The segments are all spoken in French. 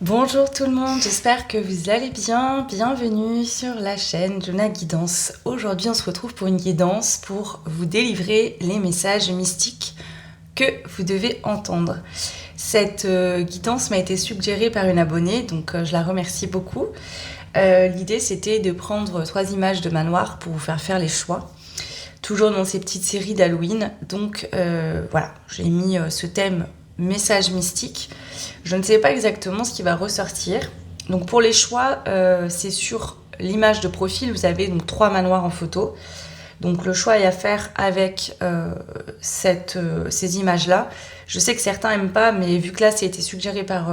Bonjour tout le monde, j'espère que vous allez bien. Bienvenue sur la chaîne Jona Guidance. Aujourd'hui, on se retrouve pour une guidance pour vous délivrer les messages mystiques que vous devez entendre. Cette guidance m'a été suggérée par une abonnée, donc je la remercie beaucoup. L'idée, c'était de prendre 3 images de manoir pour vous faire les choix. Toujours dans ces petites séries d'Halloween. Donc voilà, j'ai mis ce thème message mystique. Je ne sais pas exactement ce qui va ressortir. Donc pour les choix, c'est sur l'image de profil. Vous avez donc 3 manoirs en photo. Donc le choix est à faire avec ces images-là. Je sais que certains n'aiment pas, mais vu que là, ça a été suggéré par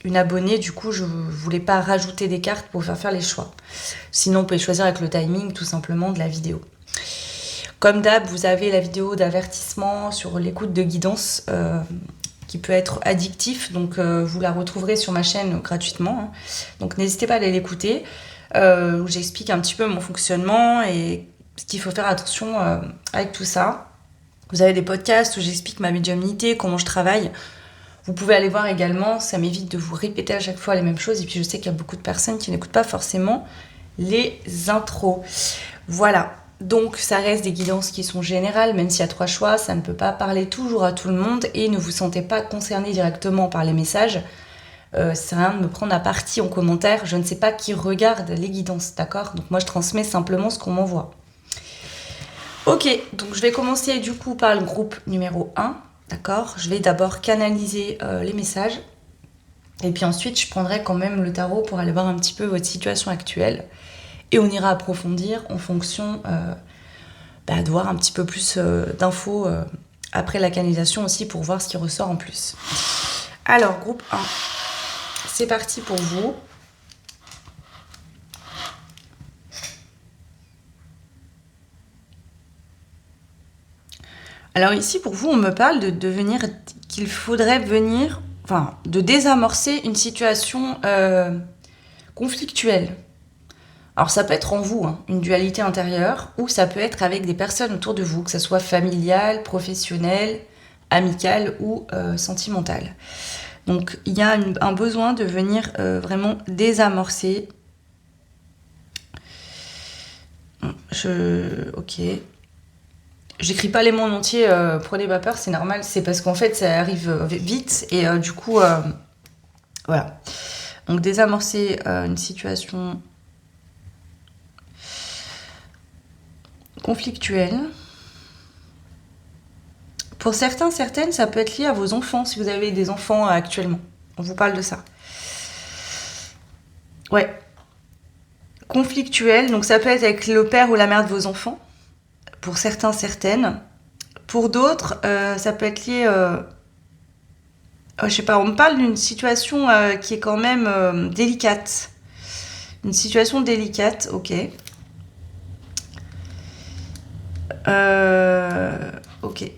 une abonnée, du coup, je ne voulais pas rajouter des cartes pour faire les choix. Sinon, vous pouvez choisir avec le timing, tout simplement, de la vidéo. Comme d'hab, vous avez la vidéo d'avertissement sur l'écoute de guidance qui peut être addictif, donc vous la retrouverez sur ma chaîne gratuitement. Donc n'hésitez pas à aller l'écouter, où j'explique un petit peu mon fonctionnement et ce qu'il faut faire attention avec tout ça. Vous avez des podcasts où j'explique ma médiumnité, comment je travaille. Vous pouvez aller voir également, ça m'évite de vous répéter à chaque fois les mêmes choses. Et puis je sais qu'il y a beaucoup de personnes qui n'écoutent pas forcément les intros. Voilà. Donc ça reste des guidances qui sont générales, même s'il y a 3 choix, ça ne peut pas parler toujours à tout le monde et ne vous sentez pas concerné directement par les messages. Ça sert à rien de me prendre à partie en commentaire, je ne sais pas qui regarde les guidances, d'accord? Donc moi je transmets simplement ce qu'on m'envoie. Ok, donc je vais commencer du coup par le groupe numéro 1, d'accord? Je vais d'abord canaliser les messages et puis ensuite je prendrai quand même le tarot pour aller voir un petit peu votre situation actuelle. Et on ira approfondir en fonction de voir un petit peu plus d'infos après la canalisation aussi pour voir ce qui ressort en plus. Alors, groupe 1, c'est parti pour vous. Alors ici, pour vous, on me parle qu'il faudrait venir, de désamorcer une situation conflictuelle. Alors ça peut être en vous, une dualité intérieure, ou ça peut être avec des personnes autour de vous, que ce soit familiale, professionnelle, amicale ou sentimentale. Donc il y a un besoin de venir vraiment désamorcer. Ok. J'écris pas les mots en entier, prenez pas peur, c'est normal, c'est parce qu'en fait ça arrive vite et du coup, voilà. Donc désamorcer une situation conflictuelle. Pour certaines, ça peut être lié à vos enfants, si vous avez des enfants actuellement. On vous parle de ça. Ouais. Conflictuel, donc ça peut être avec le père ou la mère de vos enfants. Pour certaines. Pour d'autres, ça peut être lié... je sais pas, on me parle d'une situation qui est quand même délicate. Une situation délicate, ok. Ok.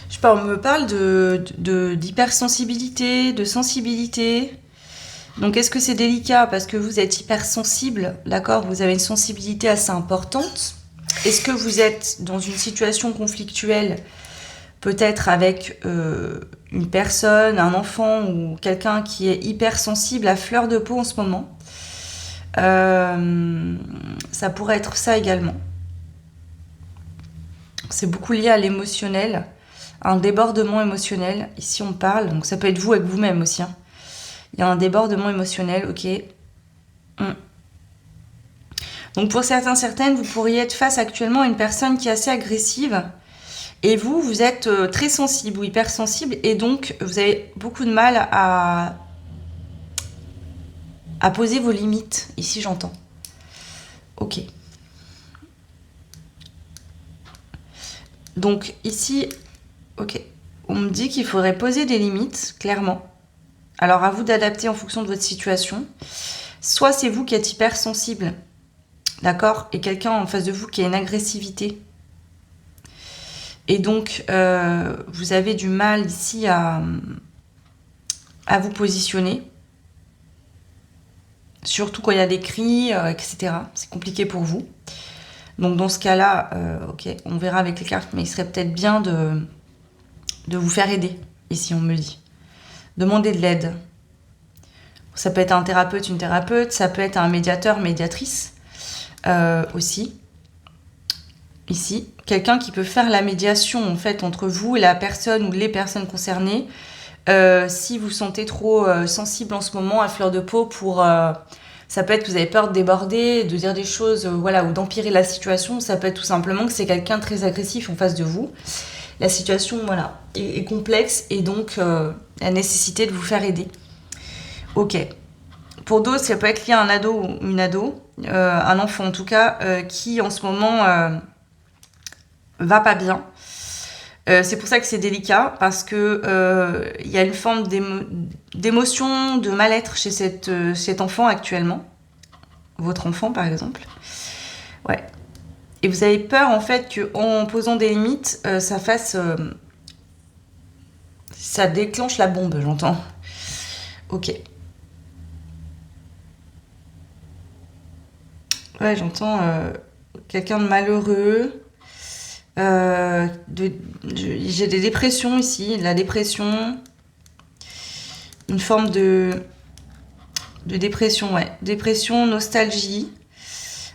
Je sais pas, on me parle d'hypersensibilité, de sensibilité. Donc est-ce que c'est délicat parce que vous êtes hypersensible, d'accord? Vous avez une sensibilité assez importante. Est-ce que vous êtes dans une situation conflictuelle, peut-être avec une personne, un enfant ou quelqu'un qui est hypersensible à fleur de peau en ce moment? Ça pourrait être ça également. C'est beaucoup lié à l'émotionnel, un débordement émotionnel. Ici on parle, donc ça peut être vous avec vous-même aussi. Il y a un débordement émotionnel, ok. Donc pour certaines, vous pourriez être face actuellement à une personne qui est assez agressive. Et vous êtes très sensible ou hypersensible. Et donc, vous avez beaucoup de mal à poser vos limites. Ici, j'entends. Ok. Donc ici, ok. On me dit qu'il faudrait poser des limites, clairement. Alors à vous d'adapter en fonction de votre situation. Soit c'est vous qui êtes hypersensible, d'accord, et quelqu'un en face de vous qui a une agressivité. Et donc, vous avez du mal ici à vous positionner. Surtout quand il y a des cris, etc. C'est compliqué pour vous. Donc dans ce cas-là, ok, on verra avec les cartes, mais il serait peut-être bien de vous faire aider, ici on me dit. Demander de l'aide. Ça peut être un thérapeute, une thérapeute, ça peut être un médiateur, médiatrice aussi. Ici, quelqu'un qui peut faire la médiation en fait entre vous et la personne ou les personnes concernées. Si vous sentez trop sensible en ce moment, à fleur de peau, ça peut être que vous avez peur de déborder, de dire des choses, voilà, ou d'empirer la situation. Ça peut être tout simplement que c'est quelqu'un de très agressif en face de vous. La situation, voilà, est complexe et donc la nécessité de vous faire aider. Ok. Pour d'autres, ça peut être lié à un ado ou une ado, un enfant en tout cas, qui en ce moment va pas bien. C'est pour ça que c'est délicat, parce que y a une forme d'émotion, de mal-être chez cet enfant actuellement. Votre enfant, par exemple. Ouais. Et vous avez peur, en fait, qu'en posant des limites, ça déclenche la bombe, j'entends. Ok. Ouais, j'entends quelqu'un de malheureux. J'ai des dépressions ici, la dépression, une forme de dépression, ouais, dépression, nostalgie.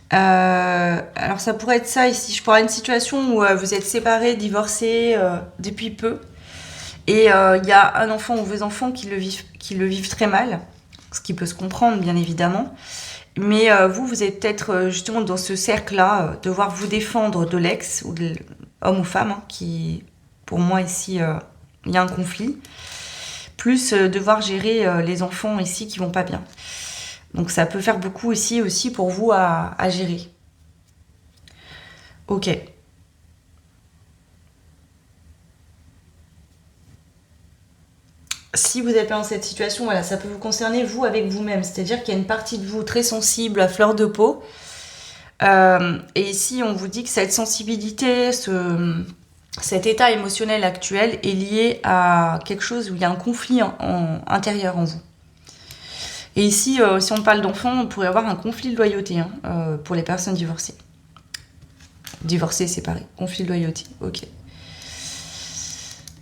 Alors ça pourrait être ça ici, je pourrais avoir une situation où vous êtes séparés, divorcés depuis peu, et il y a un enfant ou vos enfants qui le vivent très mal, ce qui peut se comprendre bien évidemment. Mais vous êtes peut-être justement dans ce cercle-là, devoir vous défendre de l'ex, ou de homme ou femme, hein, qui, pour moi ici, il y a un conflit. Plus devoir gérer les enfants ici qui vont pas bien. Donc ça peut faire beaucoup ici aussi pour vous à gérer. Ok. Si vous êtes dans cette situation, voilà, ça peut vous concerner vous avec vous-même. C'est-à-dire qu'il y a une partie de vous très sensible, à fleur de peau. Et ici, on vous dit que cette sensibilité, cet état émotionnel actuel est lié à quelque chose où il y a un conflit intérieur en vous. Et ici, si on parle d'enfants, on pourrait avoir un conflit de loyauté pour les personnes divorcées. Divorcées, séparées. Conflit de loyauté, ok.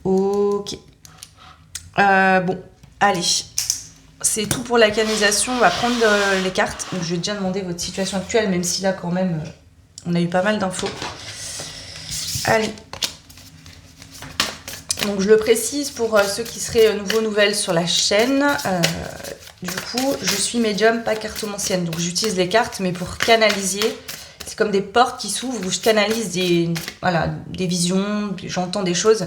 Ok. Bon, allez. C'est tout pour la canalisation. On va prendre les cartes. Donc, je vais déjà demander votre situation actuelle, même si là, quand même, on a eu pas mal d'infos. Allez. Donc, je le précise pour ceux qui seraient nouvelles sur la chaîne. Du coup, je suis médium, pas cartomancienne. Donc, j'utilise les cartes, mais pour canaliser. C'est comme des portes qui s'ouvrent où je canalise des visions, j'entends des choses.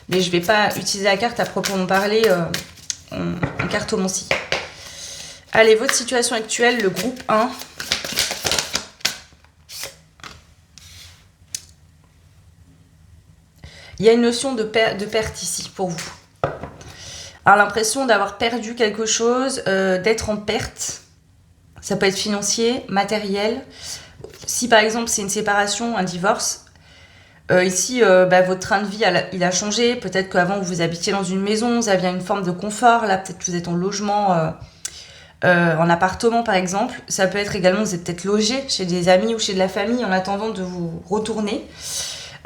Mais je ne vais pas utiliser la carte à proprement parler en cartomancie. Allez, votre situation actuelle, le groupe 1. Il y a une notion de perte ici pour vous. Alors, l'impression d'avoir perdu quelque chose, d'être en perte. Ça peut être financier, matériel. Si par exemple c'est une séparation, un divorce, ici votre train de vie il a changé. Peut-être qu'avant vous habitiez dans une maison, vous aviez une forme de confort. Là peut-être que vous êtes en logement, en appartement par exemple. Ça peut être également, vous êtes peut-être logé chez des amis ou chez de la famille en attendant de vous retourner.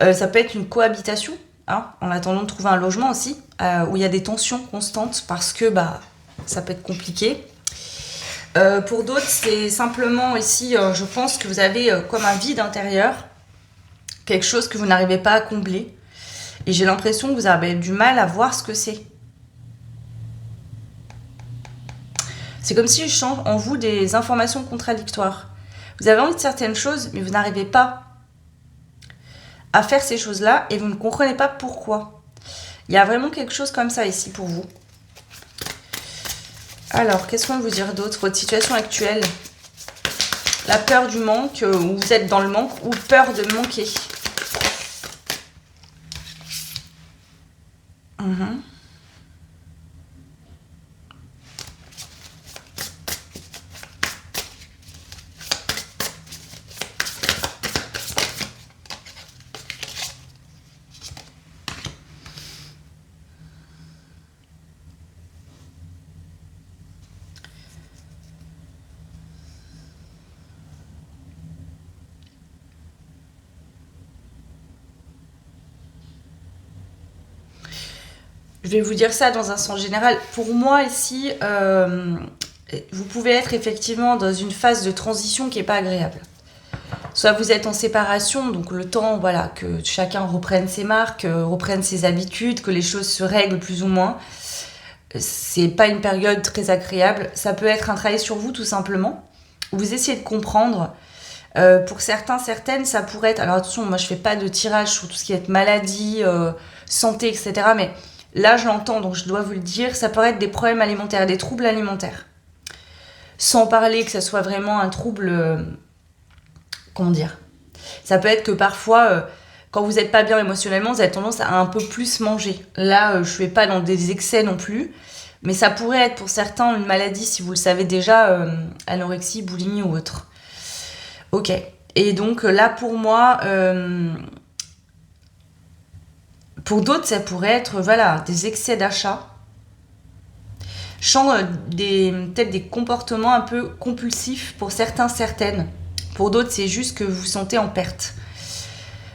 Ça peut être une cohabitation, en attendant de trouver un logement aussi, où il y a des tensions constantes parce que ça peut être compliqué. Pour d'autres, c'est simplement ici, je pense que vous avez comme un vide intérieur, quelque chose que vous n'arrivez pas à combler. Et j'ai l'impression que vous avez du mal à voir ce que c'est. C'est comme si je sens en vous des informations contradictoires. Vous avez envie de certaines choses, mais vous n'arrivez pas à faire ces choses-là et vous ne comprenez pas pourquoi. Il y a vraiment quelque chose comme ça ici pour vous. Alors, qu'est-ce qu'on va vous dire d'autre? Votre situation actuelle, la peur du manque, ou vous êtes dans le manque, ou peur de manquer. je vais vous dire ça dans un sens général. Pour moi, ici, vous pouvez être effectivement dans une phase de transition qui n'est pas agréable. Soit vous êtes en séparation, donc le temps, voilà, que chacun reprenne ses marques, reprenne ses habitudes, que les choses se règlent plus ou moins. C'est pas une période très agréable. Ça peut être un travail sur vous, tout simplement. Vous essayez de comprendre. Pour certains, certaines, ça pourrait être... Alors attention, moi je fais pas de tirage sur tout ce qui est maladie, santé, etc. Mais là, je l'entends, donc je dois vous le dire. Ça pourrait être des problèmes alimentaires, des troubles alimentaires. Sans parler que ça soit vraiment un trouble... comment dire ? Ça peut être que parfois, quand vous n'êtes pas bien émotionnellement, vous avez tendance à un peu plus manger. Là, je ne vais pas dans des excès non plus. Mais ça pourrait être pour certains une maladie, si vous le savez déjà, anorexie, boulimie ou autre. Ok. Et donc là, pour moi, pour d'autres, ça pourrait être voilà, des excès d'achat. Je sens peut-être des comportements un peu compulsifs pour certains, certaines. Pour d'autres, c'est juste que vous vous sentez en perte.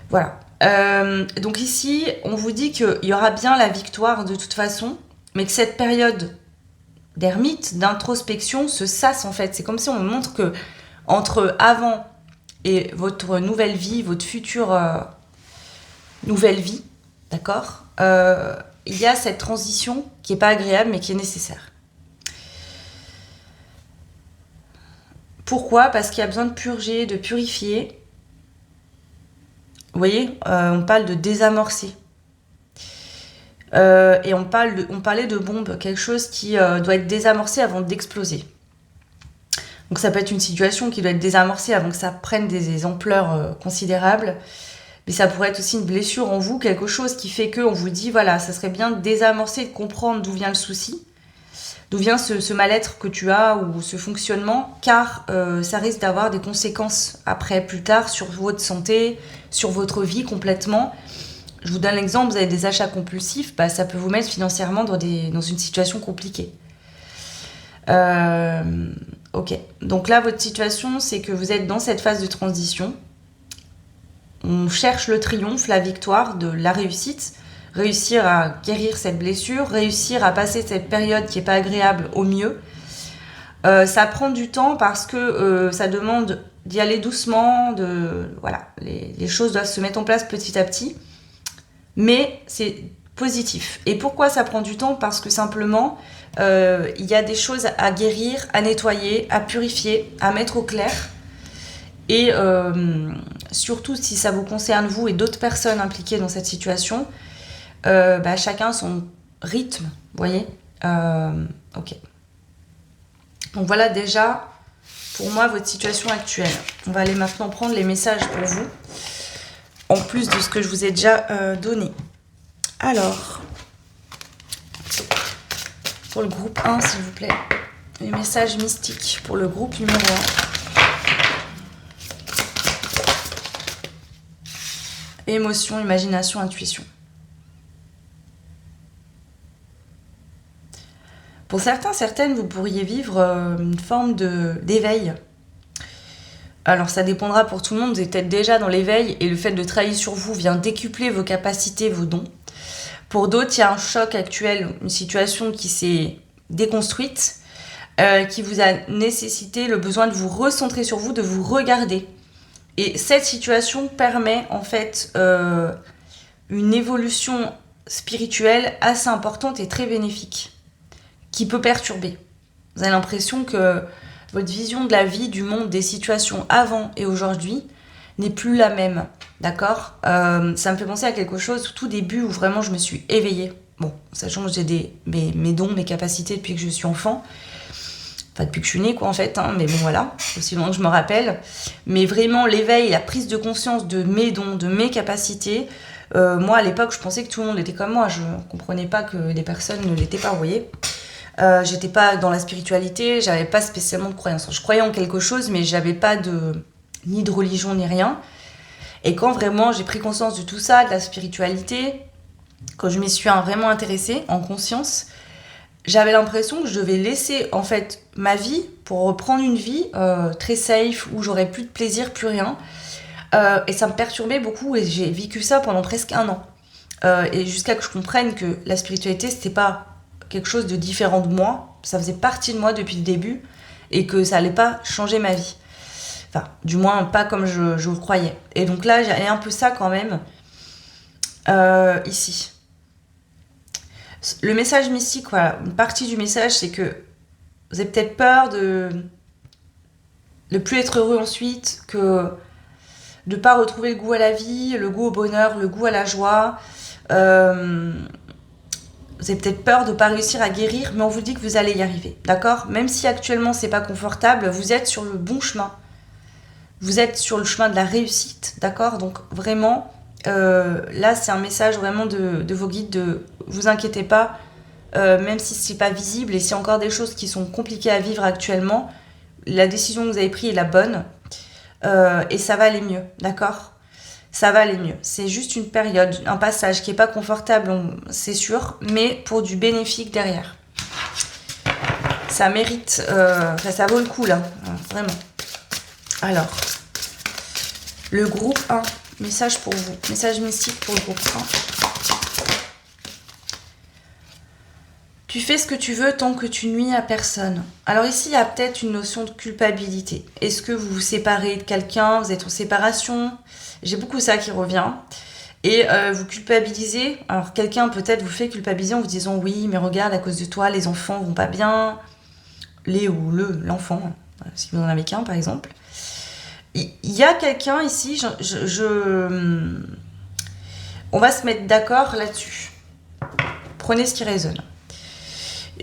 Voilà. Donc ici, on vous dit qu'il y aura bien la victoire de toute façon, mais que cette période d'ermite, d'introspection, se sasse en fait. C'est comme si on me montre que entre avant et votre nouvelle vie, votre future nouvelle vie, d'accord, il y a cette transition qui n'est pas agréable mais qui est nécessaire. Pourquoi ? Parce qu'il y a besoin de purger, de purifier. Vous voyez, on parle de désamorcer. Et on parlait de bombe, quelque chose qui doit être désamorcé avant d'exploser. Donc ça peut être une situation qui doit être désamorcée avant que ça prenne des ampleurs considérables. Mais ça pourrait être aussi une blessure en vous, quelque chose qui fait qu'on vous dit, voilà, ça serait bien de désamorcer, de comprendre d'où vient le souci, d'où vient ce mal-être que tu as ou ce fonctionnement, car ça risque d'avoir des conséquences après, plus tard, sur votre santé, sur votre vie complètement. Je vous donne l'exemple, vous avez des achats compulsifs, bah, ça peut vous mettre financièrement dans une situation compliquée. Ok, donc là, votre situation, c'est que vous êtes dans cette phase de transition. On cherche le triomphe, la victoire, de la réussite, réussir à guérir cette blessure, réussir à passer cette période qui n'est pas agréable au mieux. Ça prend du temps parce que ça demande d'y aller doucement, voilà, les choses doivent se mettre en place petit à petit. Mais c'est positif. Et pourquoi ça prend du temps ? Parce que simplement, il y a des choses à guérir, à nettoyer, à purifier, à mettre au clair. Et surtout, si ça vous concerne, vous et d'autres personnes impliquées dans cette situation, chacun son rythme, vous voyez ? Ok. Donc voilà déjà, pour moi, votre situation actuelle. On va aller maintenant prendre les messages pour vous, en plus de ce que je vous ai déjà donné. Alors, pour le groupe 1, s'il vous plaît, les messages mystiques pour le groupe numéro 1. Émotion, imagination, intuition. Pour certains, certaines, vous pourriez vivre une forme d'éveil. Alors ça dépendra pour tout le monde, vous êtes peut-être déjà dans l'éveil et le fait de travailler sur vous vient décupler vos capacités, vos dons. Pour d'autres, il y a un choc actuel, une situation qui s'est déconstruite, qui vous a nécessité le besoin de vous recentrer sur vous, de vous regarder. Et cette situation permet en fait une évolution spirituelle assez importante et très bénéfique, qui peut perturber. Vous avez l'impression que votre vision de la vie, du monde, des situations avant et aujourd'hui n'est plus la même, d'accord ? Ça me fait penser à quelque chose au tout début où vraiment je me suis éveillée. Bon, sachant que j'ai mes dons, mes capacités depuis que je suis enfant. Enfin, depuis que je suis née, quoi, en fait, hein, mais bon, voilà, aussi loin que je me rappelle. Mais vraiment, l'éveil, la prise de conscience de mes dons, de mes capacités. Moi, à l'époque, je pensais que tout le monde était comme moi. Je ne comprenais pas que des personnes ne l'étaient pas, vous voyez. J'étais pas dans la spiritualité, j'avais pas spécialement de croyance. Je croyais en quelque chose, mais j'avais pas ni de religion, ni rien. Et quand vraiment j'ai pris conscience de tout ça, de la spiritualité, quand je m'y suis vraiment intéressée, en conscience, j'avais l'impression que je devais laisser en fait ma vie pour reprendre une vie très safe où j'aurais plus de plaisir, plus rien. Et ça me perturbait beaucoup et j'ai vécu ça pendant presque 1 an. et jusqu'à que je comprenne que la spiritualité, c'était pas quelque chose de différent de moi, ça faisait partie de moi depuis le début, et que ça allait pas changer ma vie. Enfin, du moins, pas comme je le croyais. Et donc là, j'ai un peu ça quand même, ici. Le message mystique, voilà, une partie du message, c'est que vous avez peut-être peur de plus être heureux ensuite, de ne pas retrouver le goût à la vie, le goût au bonheur, le goût à la joie. Vous avez peut-être peur de ne pas réussir à guérir, mais on vous dit que vous allez y arriver, d'accord ? Même si actuellement c'est pas confortable, vous êtes sur le bon chemin. Vous êtes sur le chemin de la réussite, d'accord ? Donc vraiment, là c'est un message vraiment de vos guides, de vous inquiétez pas, même si c'est pas visible et s'il y a encore des choses qui sont compliquées à vivre actuellement, la décision que vous avez prise est la bonne, et ça va aller mieux, d'accord ? Ça va aller mieux. C'est juste une période, un passage qui n'est pas confortable, c'est sûr, mais pour du bénéfique derrière. Ça mérite, ça vaut le coup là, vraiment. Alors, le groupe 1, message pour vous, message mystique pour le groupe 1. Tu fais ce que tu veux tant que tu nuis à personne. Alors ici, il y a peut-être une notion de culpabilité. Est-ce que vous vous séparez de quelqu'un, vous êtes en séparation ? J'ai beaucoup ça qui revient. Et vous culpabilisez. Alors quelqu'un peut-être vous fait culpabiliser en vous disant « Oui, mais regarde, à cause de toi, les enfants vont pas bien. » L'enfant, si vous en avez qu'un par exemple. Il y a quelqu'un ici, on va se mettre d'accord là-dessus. Prenez ce qui résonne.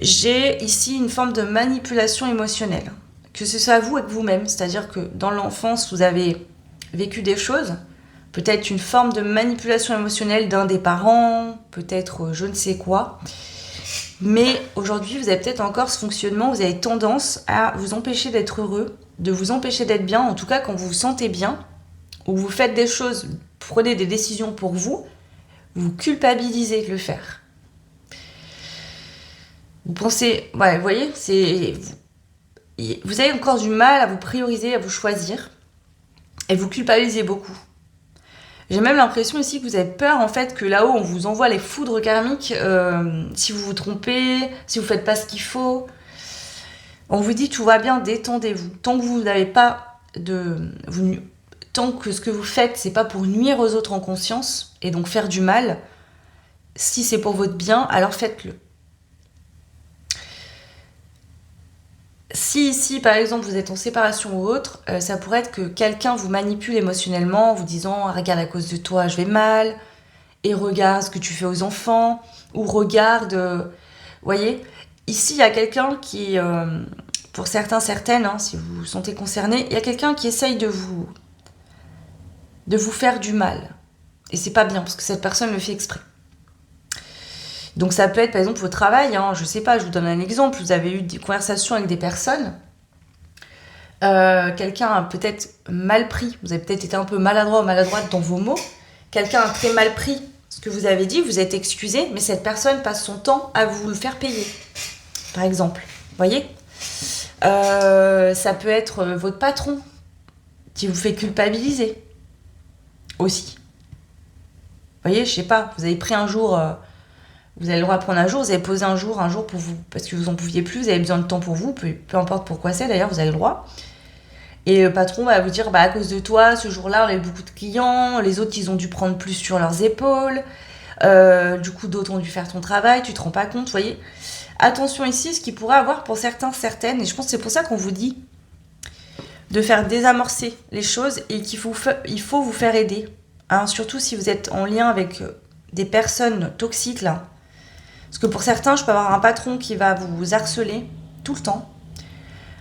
J'ai ici une forme de manipulation émotionnelle, que ce soit vous avec vous-même, c'est-à-dire que dans l'enfance, vous avez vécu des choses, peut-être une forme de manipulation émotionnelle d'un des parents, peut-être je ne sais quoi, mais aujourd'hui, vous avez peut-être encore ce fonctionnement, vous avez tendance à vous empêcher d'être heureux, de vous empêcher d'être bien, en tout cas quand vous vous sentez bien, ou vous faites des choses, prenez des décisions pour vous, vous culpabilisez de le faire. Vous pensez, ouais, vous voyez, vous avez encore du mal à vous prioriser, à vous choisir, et vous culpabilisez beaucoup. J'ai même l'impression ici que vous avez peur en fait que là-haut on vous envoie les foudres karmiques si vous vous trompez, si vous faites pas ce qu'il faut. On vous dit tout va bien, détendez-vous. Tant que vous n'avez pas tant que ce que vous faites c'est pas pour nuire aux autres en conscience et donc faire du mal, si c'est pour votre bien, alors faites-le. Si ici, par exemple, vous êtes en séparation ou autre, ça pourrait être que quelqu'un vous manipule émotionnellement en vous disant « Regarde, à cause de toi, je vais mal. Et regarde ce que tu fais aux enfants. » Ou « Regarde... Vous voyez ? Ici, il y a quelqu'un qui, pour certains, certaines, hein, si vous vous sentez concerné, il y a quelqu'un qui essaye de vous faire du mal. Et c'est pas bien, parce que cette personne le fait exprès. Donc ça peut être par exemple au travail, hein, je sais pas, je vous donne un exemple, vous avez eu des conversations avec des personnes, quelqu'un a peut-être mal pris, vous avez peut-être été un peu maladroit ou maladroite dans vos mots, quelqu'un a très mal pris ce que vous avez dit, vous êtes excusé, mais cette personne passe son temps à vous le faire payer, par exemple, vous voyez ? Ça peut être votre patron qui vous fait culpabiliser, aussi. Vous voyez, je sais pas, vous avez pris un jour... Vous avez le droit de prendre un jour, vous avez posé un jour pour vous, parce que vous n'en pouviez plus, vous avez besoin de temps pour vous, peu importe pourquoi c'est d'ailleurs, vous avez le droit. Et le patron va vous dire, à cause de toi, ce jour-là, on a eu beaucoup de clients, les autres, ils ont dû prendre plus sur leurs épaules, du coup, d'autres ont dû faire ton travail, tu te rends pas compte, vous voyez. Attention ici, ce qu'il pourrait avoir pour certains, certaines, et je pense que c'est pour ça qu'on vous dit de faire désamorcer les choses et il faut vous faire aider. Hein, surtout si vous êtes en lien avec des personnes toxiques, là. Parce que pour certains, je peux avoir un patron qui va vous harceler tout le temps.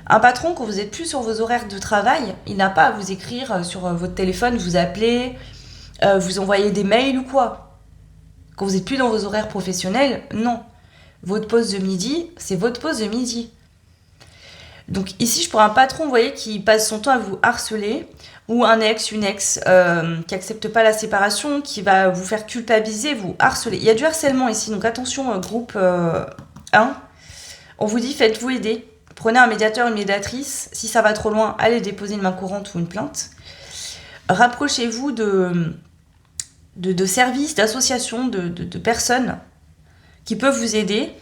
Un patron, quand vous n'êtes plus sur vos horaires de travail, il n'a pas à vous écrire sur votre téléphone, vous appeler, vous envoyer des mails ou quoi. Quand vous n'êtes plus dans vos horaires professionnels, non. Votre pause de midi, c'est votre pause de midi. Donc ici, je prends un patron, vous voyez, qui passe son temps à vous harceler, ou un ex, une ex qui accepte pas la séparation, qui va vous faire culpabiliser, vous harceler. Il y a du harcèlement ici, donc attention, groupe 1. On vous dit, faites-vous aider. Prenez un médiateur, une médiatrice. Si ça va trop loin, allez déposer une main courante ou une plainte. Rapprochez-vous de services, d'associations, de personnes qui peuvent vous aider.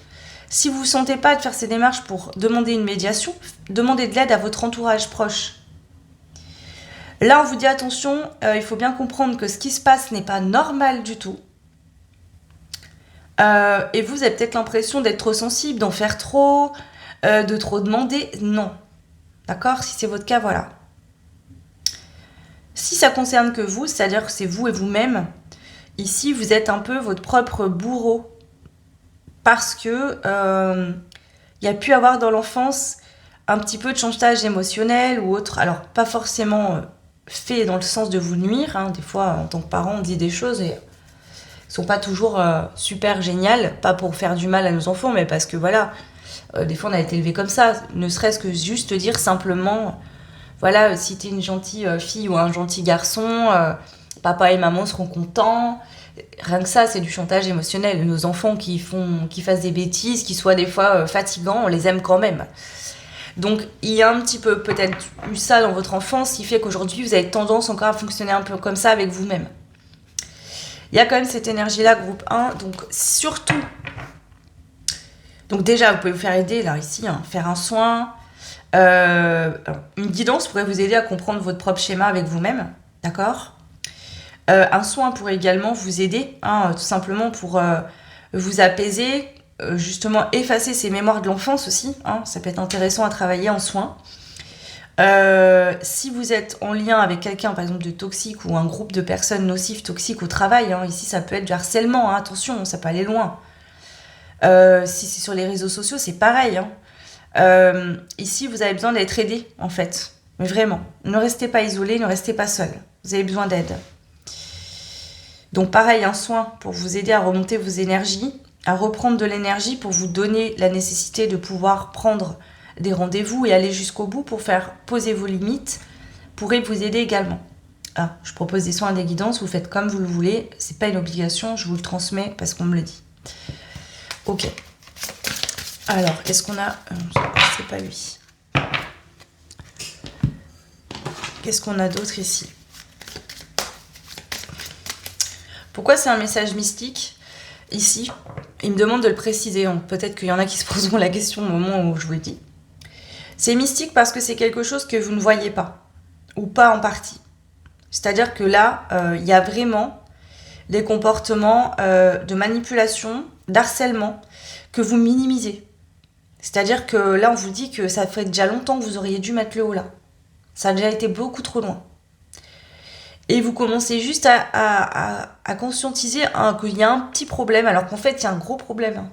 Si vous ne vous sentez pas de faire ces démarches pour demander une médiation, demandez de l'aide à votre entourage proche. Là, on vous dit attention, il faut bien comprendre que ce qui se passe n'est pas normal du tout. Et vous avez peut-être l'impression d'être trop sensible, d'en faire trop, de trop demander. Non. D'accord? Si c'est votre cas, voilà. Si ça concerne que vous, c'est-à-dire que c'est vous et vous-même, ici, vous êtes un peu votre propre bourreau. Parce que il y a pu avoir dans l'enfance un petit peu de chantage émotionnel ou autre. Alors, pas forcément fait dans le sens de vous nuire. Hein. Des fois, en tant que parent, on dit des choses et qui sont pas toujours super géniales. Pas pour faire du mal à nos enfants, mais parce que voilà, des fois, on a été élevé comme ça. Ne serait-ce que juste dire simplement, voilà, si t'es une gentille fille ou un gentil garçon, papa et maman seront contents. Rien que ça, c'est du chantage émotionnel. Nos enfants qui fassent des bêtises, qui soient des fois fatigants, on les aime quand même. Donc, il y a un petit peu peut-être eu ça dans votre enfance qui fait qu'aujourd'hui, vous avez tendance encore à fonctionner un peu comme ça avec vous-même. Il y a quand même cette énergie-là, groupe 1. Donc, surtout... Donc déjà, vous pouvez vous faire aider, là, ici, hein, faire un soin. Une guidance pourrait vous aider à comprendre votre propre schéma avec vous-même. D'accord ? Un soin pourrait également vous aider, hein, tout simplement pour vous apaiser, justement effacer ces mémoires de l'enfance aussi. Hein, ça peut être intéressant à travailler en soin. Si vous êtes en lien avec quelqu'un, par exemple, de toxique ou un groupe de personnes nocives toxiques au travail, hein, ici ça peut être du harcèlement, hein, attention, ça peut aller loin. Si c'est sur les réseaux sociaux, c'est pareil. Hein. Ici, vous avez besoin d'être aidé, en fait. Mais vraiment, ne restez pas isolé, ne restez pas seul. Vous avez besoin d'aide. Donc pareil, un soin pour vous aider à remonter vos énergies, à reprendre de l'énergie pour vous donner la nécessité de pouvoir prendre des rendez-vous et aller jusqu'au bout pour faire poser vos limites, pourrait vous aider également. Ah, je propose des soins, des guidances, vous faites comme vous le voulez, c'est pas une obligation, je vous le transmets parce qu'on me le dit. Ok. Alors, est-ce qu'on a... c'est pas lui. Qu'est-ce qu'on a d'autre ici ? Pourquoi c'est un message mystique ici? Il me demande de le préciser. Peut-être qu'il y en a qui se poseront la question au moment où je vous le dis. C'est mystique parce que c'est quelque chose que vous ne voyez pas. Ou pas en partie. C'est-à-dire que là, il y a vraiment des comportements de manipulation, d'harcèlement, que vous minimisez. C'est-à-dire que là, on vous dit que ça fait déjà longtemps que vous auriez dû mettre le haut là. Ça a déjà été beaucoup trop loin. Et vous commencez juste à conscientiser qu'il y a un petit problème, alors qu'en fait, il y a un gros problème.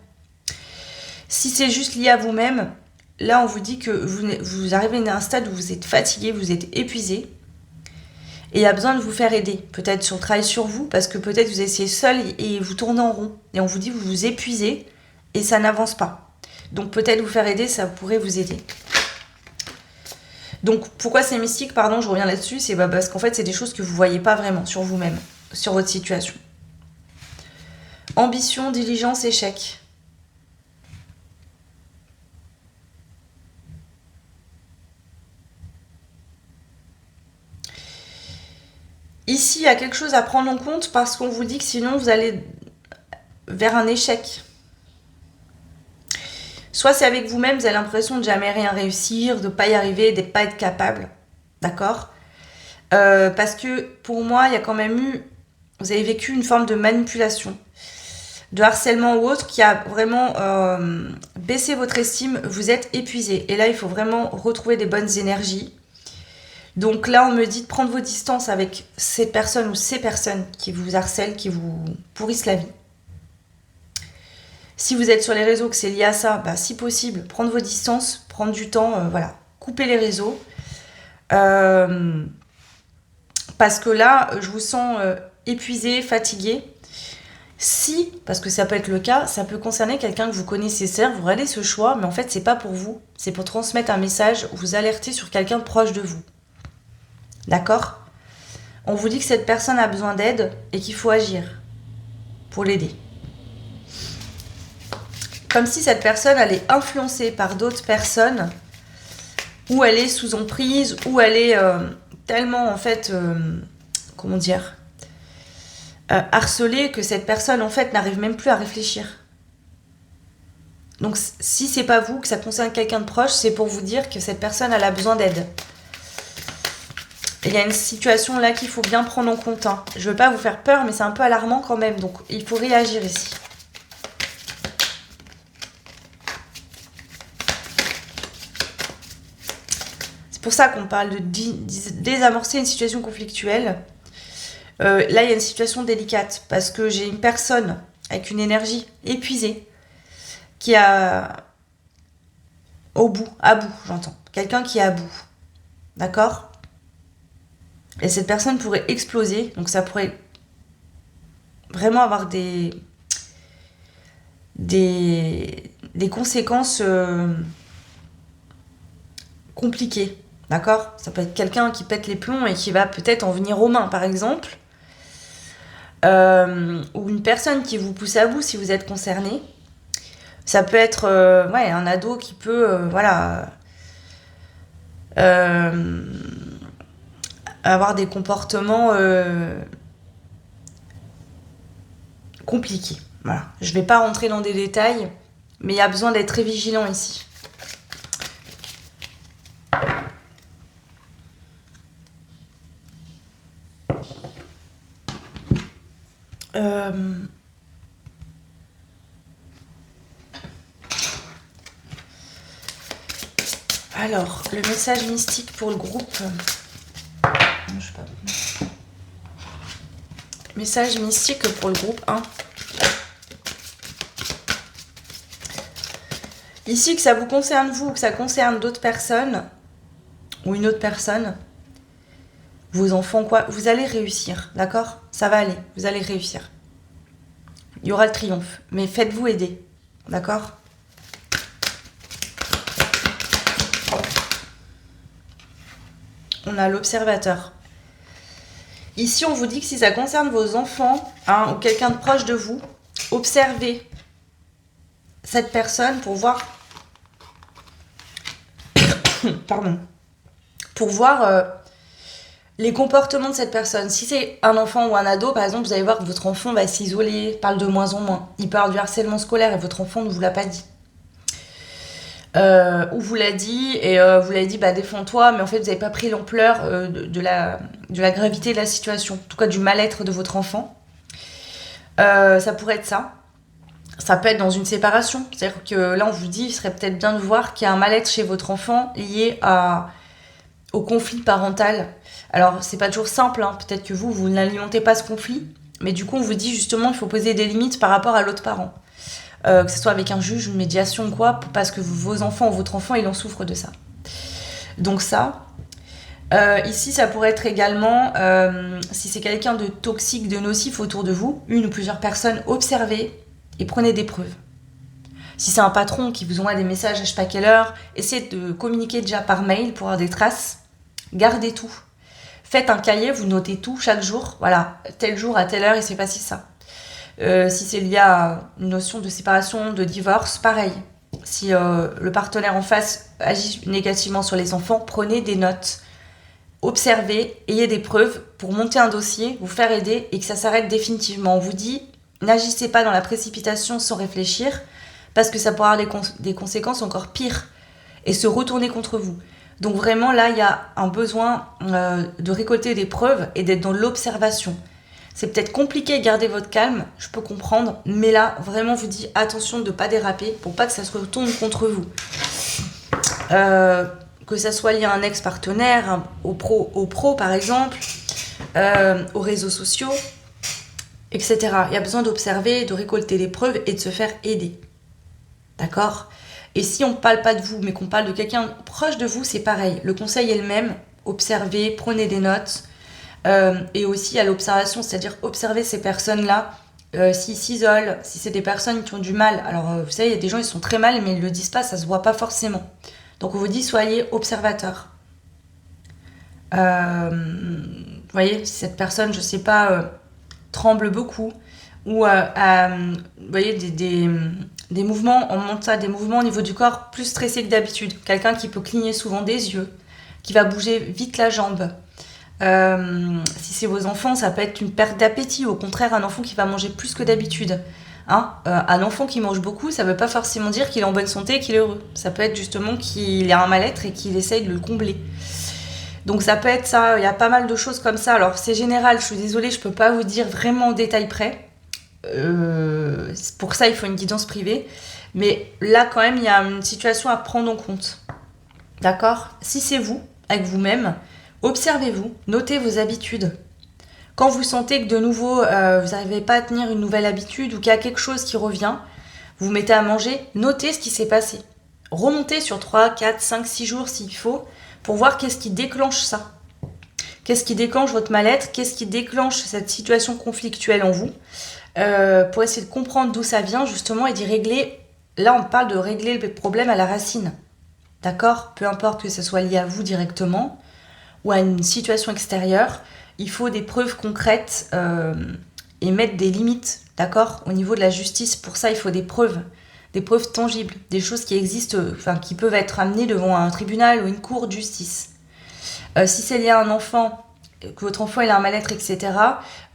Si c'est juste lié à vous-même, là, on vous dit que vous arrivez à un stade où vous êtes fatigué, vous êtes épuisé, et il y a besoin de vous faire aider. Peut-être sur le travail sur vous, parce que peut-être vous essayez seul et vous tournez en rond. Et on vous dit que vous vous épuisez, et ça n'avance pas. Donc peut-être vous faire aider, ça pourrait vous aider. Donc, pourquoi c'est mystique, pardon, je reviens là-dessus, c'est parce qu'en fait, c'est des choses que vous ne voyez pas vraiment sur vous-même, sur votre situation. Ambition, diligence, échec. Ici, il y a quelque chose à prendre en compte parce qu'on vous dit que sinon, vous allez vers un échec. Soit c'est avec vous-même, vous avez l'impression de jamais rien réussir, de ne pas y arriver, de ne pas être capable. D'accord ? Parce que pour moi, il y a quand même eu... Vous avez vécu une forme de manipulation, de harcèlement ou autre qui a vraiment baissé votre estime. Vous êtes épuisé. Et là, il faut vraiment retrouver des bonnes énergies. Donc là, on me dit de prendre vos distances avec cette personne ou ces personnes qui vous harcèlent, qui vous pourrissent la vie. Si vous êtes sur les réseaux, que c'est lié à ça, si possible, prendre vos distances, prendre du temps, voilà, couper les réseaux. Parce que là, je vous sens épuisé, fatigué. Si, parce que ça peut être le cas, ça peut concerner quelqu'un que vous connaissez, certes, vous regardez ce choix, mais en fait, c'est pas pour vous. C'est pour transmettre un message, vous alerter sur quelqu'un de proche de vous. D'accord ? On vous dit que cette personne a besoin d'aide et qu'il faut agir pour l'aider. Comme si cette personne elle est influencée par d'autres personnes, ou elle est sous emprise, ou elle est tellement en fait, harcelé que cette personne, en fait, n'arrive même plus à réfléchir. Donc, si c'est pas vous, que ça concerne quelqu'un de proche, c'est pour vous dire que cette personne, elle a besoin d'aide. Il y a une situation là qu'il faut bien prendre en compte. Hein. Je veux pas vous faire peur, mais c'est un peu alarmant quand même. Donc, il faut réagir ici. C'est pour ça qu'on parle de désamorcer une situation conflictuelle. Là, il y a une situation délicate parce que j'ai une personne avec une énergie épuisée qui a à bout, j'entends. Quelqu'un qui est à bout. D'accord ? Et cette personne pourrait exploser, donc ça pourrait vraiment avoir des conséquences compliquées, d'accord ? Ça peut être quelqu'un qui pète les plombs et qui va peut-être en venir aux mains, par exemple, ou une personne qui vous pousse à bout si vous êtes concerné. Ça peut être un ado qui peut avoir des comportements compliqués. Voilà. Je ne vais pas rentrer dans des détails, mais il y a besoin d'être très vigilant ici. Alors, le message mystique pour le groupe. Non, je sais pas. Message mystique pour le groupe 1. Ici, que ça vous concerne vous, que ça concerne d'autres personnes, ou une autre personne, vos enfants, quoi, vous allez réussir, d'accord ? Ça va aller, vous allez réussir. Il y aura le triomphe, mais faites-vous aider, d'accord ? On a l'observateur. Ici, on vous dit que si ça concerne vos enfants, ou quelqu'un de proche de vous, observez cette personne pour voir... Pardon. Pour voir les comportements de cette personne. Si c'est un enfant ou un ado, par exemple, vous allez voir que votre enfant va s'isoler, parle de moins en moins. Il parle du harcèlement scolaire et votre enfant ne vous l'a pas dit. Ou vous l'a dit et vous l'avez dit défends-toi, mais en fait vous n'avez pas pris l'ampleur de la gravité de la situation, en tout cas du mal-être de votre enfant. Ça pourrait être ça. Ça peut être dans une séparation, c'est-à-dire que là on vous dit il serait peut-être bien de voir qu'il y a un mal-être chez votre enfant lié au conflit parental. Alors c'est pas toujours simple, hein. Peut-être que vous n'alimentez pas ce conflit, mais du coup on vous dit justement il faut poser des limites par rapport à l'autre parent. Que ce soit avec un juge, une médiation ou quoi, parce que vos enfants ou votre enfant, il en souffre de ça. Donc ça, ici, ça pourrait être également, si c'est quelqu'un de toxique, de nocif autour de vous, une ou plusieurs personnes, observez et prenez des preuves. Si c'est un patron qui vous envoie des messages à je sais pas quelle heure, essayez de communiquer déjà par mail pour avoir des traces. Gardez tout. Faites un cahier, vous notez tout chaque jour. Voilà, tel jour à telle heure, il s'est passé ça. Si c'est lié à une notion de séparation, de divorce, pareil. Si le partenaire en face agit négativement sur les enfants, prenez des notes, observez, ayez des preuves pour monter un dossier, vous faire aider et que ça s'arrête définitivement. On vous dit, n'agissez pas dans la précipitation sans réfléchir, parce que ça pourra avoir des conséquences encore pires et se retourner contre vous. Donc vraiment là, il y a un besoin de récolter des preuves et d'être dans l'observation. C'est peut-être compliqué de garder votre calme, je peux comprendre, mais là, vraiment, je vous dis attention de ne pas déraper pour pas que ça se retourne contre vous. Que ça soit lié à un ex-partenaire, au pro par exemple, aux réseaux sociaux, etc. Il y a besoin d'observer, de récolter des preuves et de se faire aider. D'accord ? Et si on ne parle pas de vous, mais qu'on parle de quelqu'un proche de vous, c'est pareil. Le conseil est le même. Observez, prenez des notes. Et aussi à l'observation, c'est-à-dire observer ces personnes-là, s'ils s'isolent, si c'est des personnes qui ont du mal. Alors, vous savez, il y a des gens, ils sont très mal, mais ils ne le disent pas, ça ne se voit pas forcément. Donc, on vous dit, soyez observateurs. Vous voyez, si cette personne, je ne sais pas, tremble beaucoup, ou, vous voyez, des mouvements, on monte ça, des mouvements au niveau du corps plus stressés que d'habitude. Quelqu'un qui peut cligner souvent des yeux, qui va bouger vite la jambe. Si c'est vos enfants, ça peut être une perte d'appétit. Au contraire, un enfant qui va manger plus que d'habitude. Hein, un enfant qui mange beaucoup, ça ne veut pas forcément dire qu'il est en bonne santé et qu'il est heureux. Ça peut être justement qu'il a un mal-être et qu'il essaye de le combler. Donc ça peut être ça, il y a pas mal de choses comme ça. Alors c'est général, je suis désolée, je peux pas vous dire vraiment en détail près. Pour ça, il faut une guidance privée. Mais là, quand même, il y a une situation à prendre en compte. D'accord ? Si c'est vous, avec vous-même, observez-vous, notez vos habitudes. Quand vous sentez que de nouveau, vous n'arrivez pas à tenir une nouvelle habitude ou qu'il y a quelque chose qui revient, vous vous mettez à manger, notez ce qui s'est passé. Remontez sur 3, 4, 5, 6 jours s'il faut, pour voir qu'est-ce qui déclenche ça. Qu'est-ce qui déclenche votre mal-être, qu'est-ce qui déclenche cette situation conflictuelle en vous, pour essayer de comprendre d'où ça vient justement et d'y régler. Là, on parle de régler le problème à la racine. D'accord ? Peu importe que ce soit lié à vous directement ou à une situation extérieure, il faut des preuves concrètes et mettre des limites, d'accord ? Au niveau de la justice, pour ça, il faut des preuves tangibles, des choses qui existent, qui peuvent être amenées devant un tribunal ou une cour de justice. Si c'est lié à un enfant, que votre enfant il a un mal-être, etc.,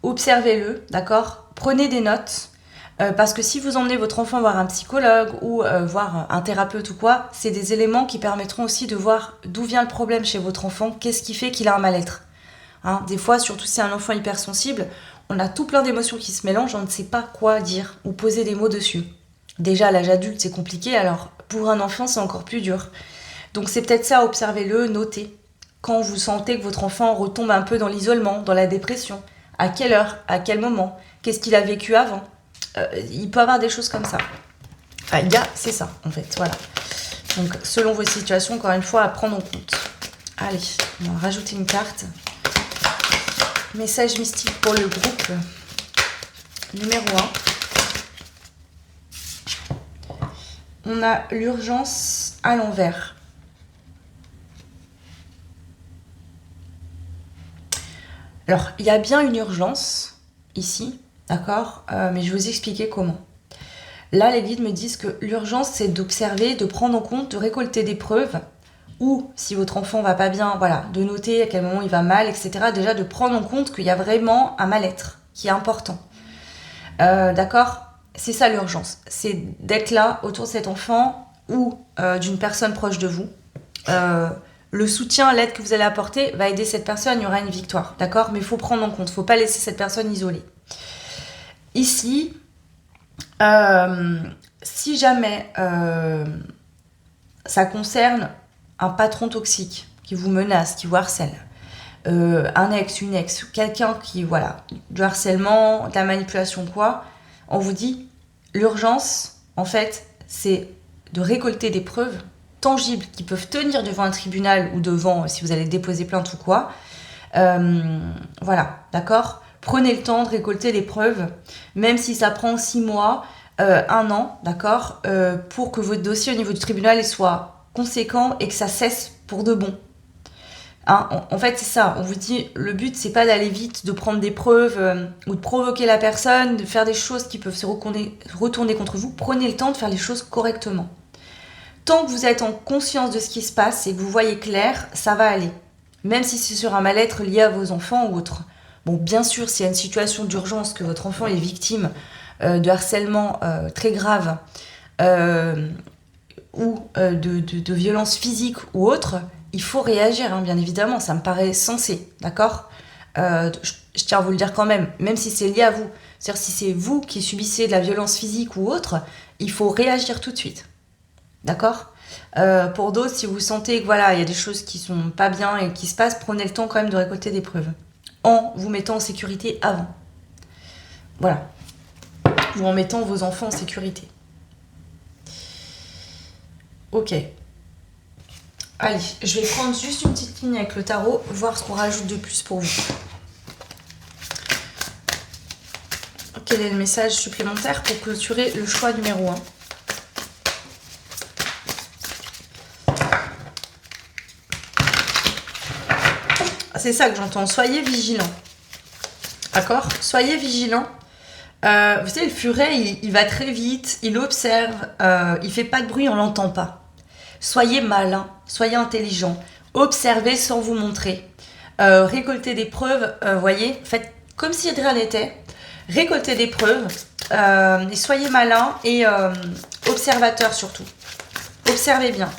observez-le, d'accord ? Prenez des notes, parce que si vous emmenez votre enfant voir un psychologue ou voir un thérapeute ou quoi, c'est des éléments qui permettront aussi de voir d'où vient le problème chez votre enfant, qu'est-ce qui fait qu'il a un mal-être. Hein, des fois, surtout si c'est un enfant hypersensible, on a tout plein d'émotions qui se mélangent, on ne sait pas quoi dire ou poser des mots dessus. Déjà, à l'âge adulte, c'est compliqué, alors pour un enfant, c'est encore plus dur. Donc c'est peut-être ça, observez-le, notez. Quand vous sentez que votre enfant retombe un peu dans l'isolement, dans la dépression, à quelle heure, à quel moment, qu'est-ce qu'il a vécu avant, il peut y avoir des choses comme ça. Enfin, c'est ça, en fait, voilà. Donc, selon vos situations, encore une fois, à prendre en compte. Allez, on va rajouter une carte. Message mystique pour le groupe numéro 1. On a l'urgence à l'envers. Alors, il y a bien une urgence ici, d'accord, mais je vais vous expliquer comment. Là, les guides me disent que l'urgence, c'est d'observer, de prendre en compte, de récolter des preuves, ou si votre enfant va pas bien, voilà, de noter à quel moment il va mal, etc. Déjà, de prendre en compte qu'il y a vraiment un mal-être qui est important. D'accord ? C'est ça l'urgence. C'est d'être là autour de cet enfant ou d'une personne proche de vous. Le soutien, l'aide que vous allez apporter va aider cette personne, il y aura une victoire, d'accord ? Mais il faut prendre en compte, il ne faut pas laisser cette personne isolée. Ici, si jamais ça concerne un patron toxique qui vous menace, qui vous harcèle, un ex, une ex, quelqu'un qui, voilà, du harcèlement, de la manipulation, quoi, on vous dit, l'urgence, en fait, c'est de récolter des preuves tangibles qui peuvent tenir devant un tribunal ou devant, si vous allez déposer plainte ou quoi. Voilà, d'accord ? Prenez le temps de récolter des preuves, même si ça prend 6 mois, 1 an, d'accord, pour que votre dossier au niveau du tribunal soit conséquent et que ça cesse pour de bon. Hein, en fait, c'est ça. On vous dit, le but, c'est pas d'aller vite, de prendre des preuves ou de provoquer la personne, de faire des choses qui peuvent se retourner contre vous. Prenez le temps de faire les choses correctement. Tant que vous êtes en conscience de ce qui se passe et que vous voyez clair, ça va aller. Même si c'est sur un mal-être lié à vos enfants ou autre. Bon, bien sûr, s'il y a une situation d'urgence, que votre enfant est victime de harcèlement très grave ou de violences physiques ou autres, il faut réagir, hein, bien évidemment, ça me paraît sensé, d'accord ? Je tiens à vous le dire quand même si c'est lié à vous. C'est-à-dire si c'est vous qui subissez de la violence physique ou autre, il faut réagir tout de suite. D'accord ? Pour d'autres, si vous sentez que voilà, il y a des choses qui sont pas bien et qui se passent, prenez le temps quand même de récolter des preuves. En vous mettant en sécurité avant. Voilà. Ou en mettant vos enfants en sécurité. Ok. Allez, je vais prendre juste une petite ligne avec le tarot, voir ce qu'on rajoute de plus pour vous. Quel est le message supplémentaire pour clôturer le choix numéro 1 ? C'est ça que j'entends. Soyez vigilants. D'accord ? Soyez vigilants. Vous savez, le furet, il va très vite, il observe, il fait pas de bruit, on l'entend pas. Soyez malin, soyez intelligent. Observez sans vous montrer. Récolter des preuves, voyez, faites comme si de rien n'était. Récoltez des preuves et soyez malin et observateur surtout. Observez bien.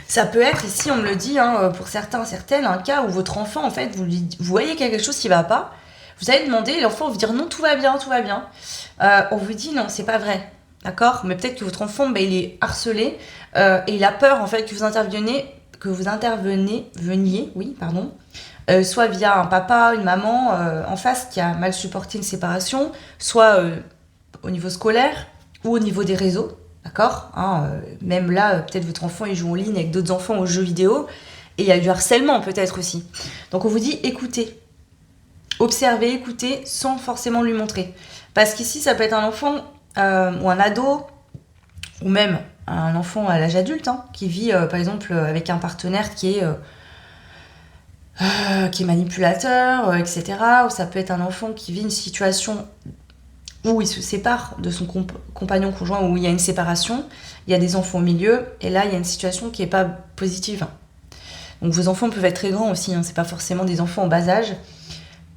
Ça peut être ici, on me le dit, hein, pour certains, certaines, un cas où votre enfant, en fait, vous voyez quelque chose qui ne va pas, vous allez demander, et l'enfant va vous dire non, tout va bien, tout va bien. On vous dit non, c'est pas vrai, d'accord? Mais peut-être que votre enfant, il est harcelé et il a peur, en fait, que vous interveniez, oui, pardon, soit via un papa, une maman en face qui a mal supporté une séparation, soit au niveau scolaire ou au niveau des réseaux. D'accord, hein, même là, peut-être votre enfant il joue en ligne avec d'autres enfants aux jeux vidéo et il y a du harcèlement peut-être aussi. Donc on vous dit écoutez, observez, écoutez sans forcément lui montrer. Parce qu'ici ça peut être un enfant ou un ado ou même un enfant à l'âge adulte qui vit par exemple avec un partenaire qui est manipulateur, etc. Ou ça peut être un enfant qui vit une situation où il se sépare de son compagnon conjoint, où il y a une séparation, il y a des enfants au milieu, et là, il y a une situation qui n'est pas positive. Donc vos enfants peuvent être très grands aussi, c'est pas forcément des enfants en bas âge.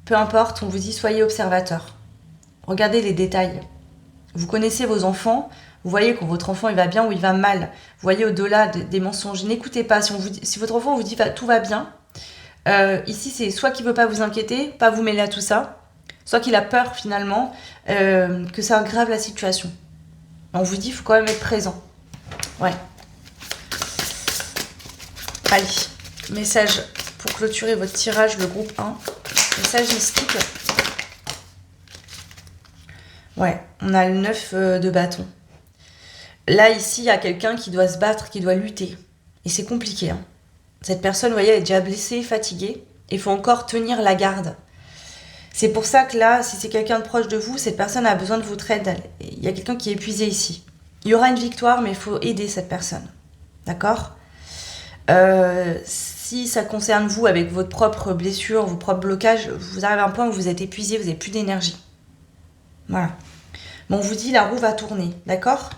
Peu importe, on vous dit soyez observateur. Regardez les détails. Vous connaissez vos enfants, vous voyez quand votre enfant il va bien ou il va mal. Vous voyez au-delà des mensonges. N'écoutez pas, si votre enfant vous dit tout va bien, ici c'est soit qu'il ne veut pas vous inquiéter, pas vous mêler à tout ça, soit qu'il a peur finalement que ça aggrave la situation. On vous dit qu'il faut quand même être présent. Ouais. Allez, message pour clôturer votre tirage, le groupe 1. Message mystique. Ouais, on a le 9 de bâton. Là, ici, il y a quelqu'un qui doit se battre, qui doit lutter. Et c'est compliqué. Cette personne, vous voyez, elle est déjà blessée, fatiguée. Et il faut encore tenir la garde. C'est pour ça que là, si c'est quelqu'un de proche de vous, cette personne a besoin de votre aide. Il y a quelqu'un qui est épuisé ici. Il y aura une victoire, mais il faut aider cette personne. D'accord ? Si ça concerne vous, avec votre propre blessure, vos propres blocages, vous arrivez à un point où vous êtes épuisé, vous n'avez plus d'énergie. Voilà. Bon, on vous dit la roue va tourner, d'accord ?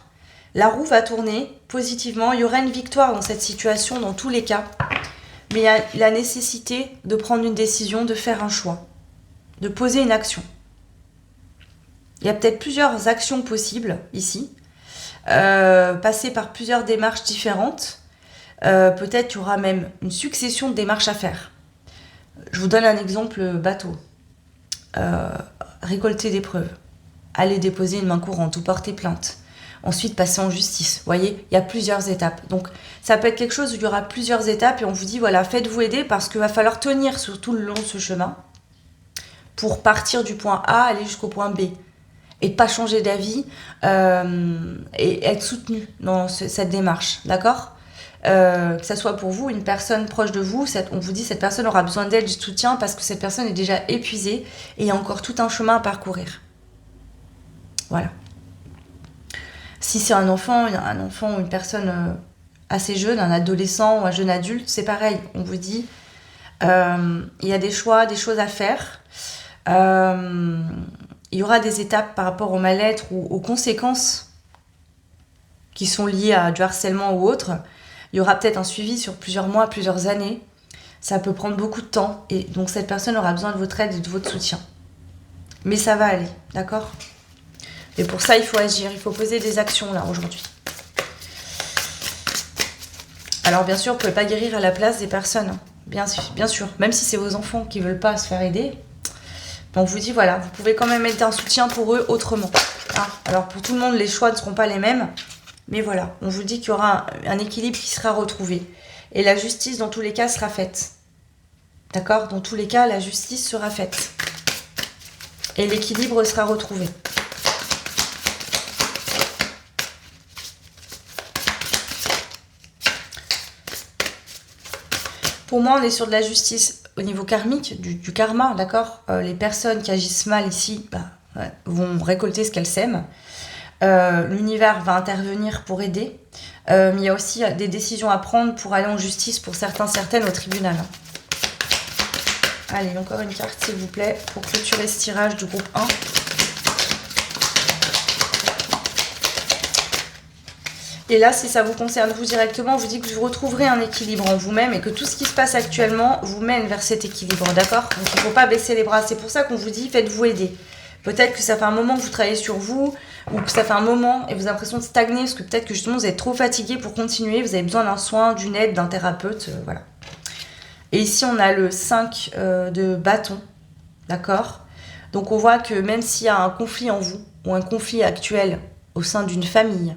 La roue va tourner positivement. Il y aura une victoire dans cette situation, dans tous les cas. Mais il y a la nécessité de prendre une décision, de faire un choix, de poser une action. Il y a peut-être plusieurs actions possibles ici, passer par plusieurs démarches différentes. Peut-être qu'il y aura même une succession de démarches à faire. Je vous donne un exemple bateau. Récolter des preuves, aller déposer une main courante ou porter plainte. Ensuite, passer en justice. Vous voyez, il y a plusieurs étapes. Donc, ça peut être quelque chose où il y aura plusieurs étapes et on vous dit, voilà, faites-vous aider parce qu'il va falloir tenir sur tout le long de ce chemin pour partir du point A, aller jusqu'au point B. Et pas changer d'avis et être soutenu dans cette démarche. D'accord ? Que ça soit pour vous, une personne proche de vous, on vous dit cette personne aura besoin d'aide, de soutien parce que cette personne est déjà épuisée et il y a encore tout un chemin à parcourir. Voilà. Si c'est un enfant ou une personne assez jeune, un adolescent ou un jeune adulte, c'est pareil. On vous dit il y a des choix, des choses à faire. Il y aura des étapes par rapport au mal-être ou aux conséquences qui sont liées à du harcèlement ou autre. Il y aura peut-être un suivi sur plusieurs mois, plusieurs années. Ça peut prendre beaucoup de temps et donc cette personne aura besoin de votre aide et de votre soutien. Mais ça va aller, d'accord ? Et pour ça, il faut agir, il faut poser des actions là aujourd'hui. Alors bien sûr, vous ne pouvez pas guérir à la place des personnes, bien sûr. Même si c'est vos enfants qui ne veulent pas se faire aider, on vous dit voilà, vous pouvez quand même être un soutien pour eux autrement. Alors pour tout le monde, les choix ne seront pas les mêmes. Mais voilà, on vous dit qu'il y aura un équilibre qui sera retrouvé. Et la justice, dans tous les cas, sera faite. D'accord ? Dans tous les cas, la justice sera faite. Et l'équilibre sera retrouvé. Pour moi, on est sur de la justice au niveau karmique, du karma, d'accord ? Les personnes qui agissent mal ici vont récolter ce qu'elles sèment. L'univers va intervenir pour aider. Mais il y a aussi des décisions à prendre pour aller en justice pour certaines au tribunal. Allez, encore une carte, s'il vous plaît, pour clôturer ce tirage du groupe 1. Et là, si ça vous concerne vous directement, on vous dit que vous retrouverez un équilibre en vous-même et que tout ce qui se passe actuellement vous mène vers cet équilibre, d'accord? Donc, il ne faut pas baisser les bras. C'est pour ça qu'on vous dit, faites-vous aider. Peut-être que ça fait un moment que vous travaillez sur vous ou que ça fait un moment et vous avez l'impression de stagner parce que peut-être que justement vous êtes trop fatigué pour continuer. Vous avez besoin d'un soin, d'une aide, d'un thérapeute, voilà. Et ici, on a le 5 de bâton, d'accord? Donc, on voit que même s'il y a un conflit en vous ou un conflit actuel au sein d'une famille,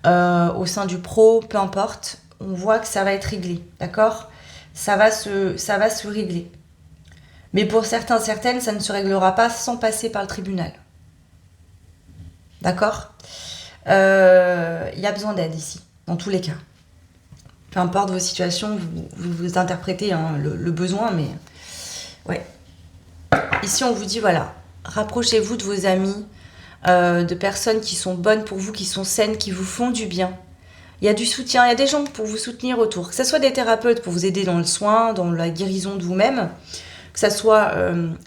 au sein du pro, peu importe, on voit que ça va être réglé, d'accord? Ça va se régler. Mais pour certains, certaines, ça ne se réglera pas sans passer par le tribunal. D'accord? Il y a besoin d'aide ici, dans tous les cas. Peu importe vos situations, vous interprétez hein, le besoin, mais... Ouais. Ici, on vous dit, voilà, rapprochez-vous de vos amis, de personnes qui sont bonnes pour vous, qui sont saines, qui vous font du bien. Il y a du soutien, il y a des gens pour vous soutenir autour. Que ce soit des thérapeutes pour vous aider dans le soin, dans la guérison de vous-même, que ce soit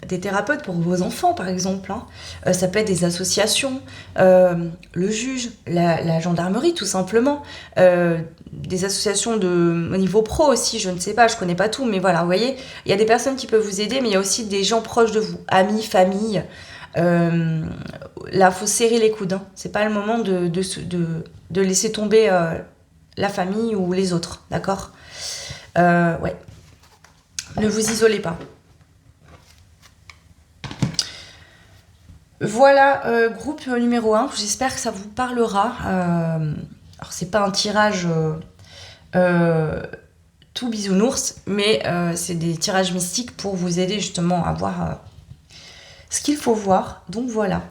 des thérapeutes pour vos enfants, par exemple. Hein. Ça peut être des associations, le juge, la gendarmerie, tout simplement. Des associations au niveau pro aussi, je ne sais pas, je ne connais pas tout, mais voilà, vous voyez, il y a des personnes qui peuvent vous aider, mais il y a aussi des gens proches de vous, amis, famille. Là, il faut serrer les coudes. Hein. C'est pas le moment de laisser tomber la famille ou les autres, d'accord? Ouais. Ne vous isolez pas. Voilà, groupe numéro 1. J'espère que ça vous parlera. Alors, c'est pas un tirage tout bisounours, mais c'est des tirages mystiques pour vous aider justement à voir ce qu'il faut voir. Donc voilà.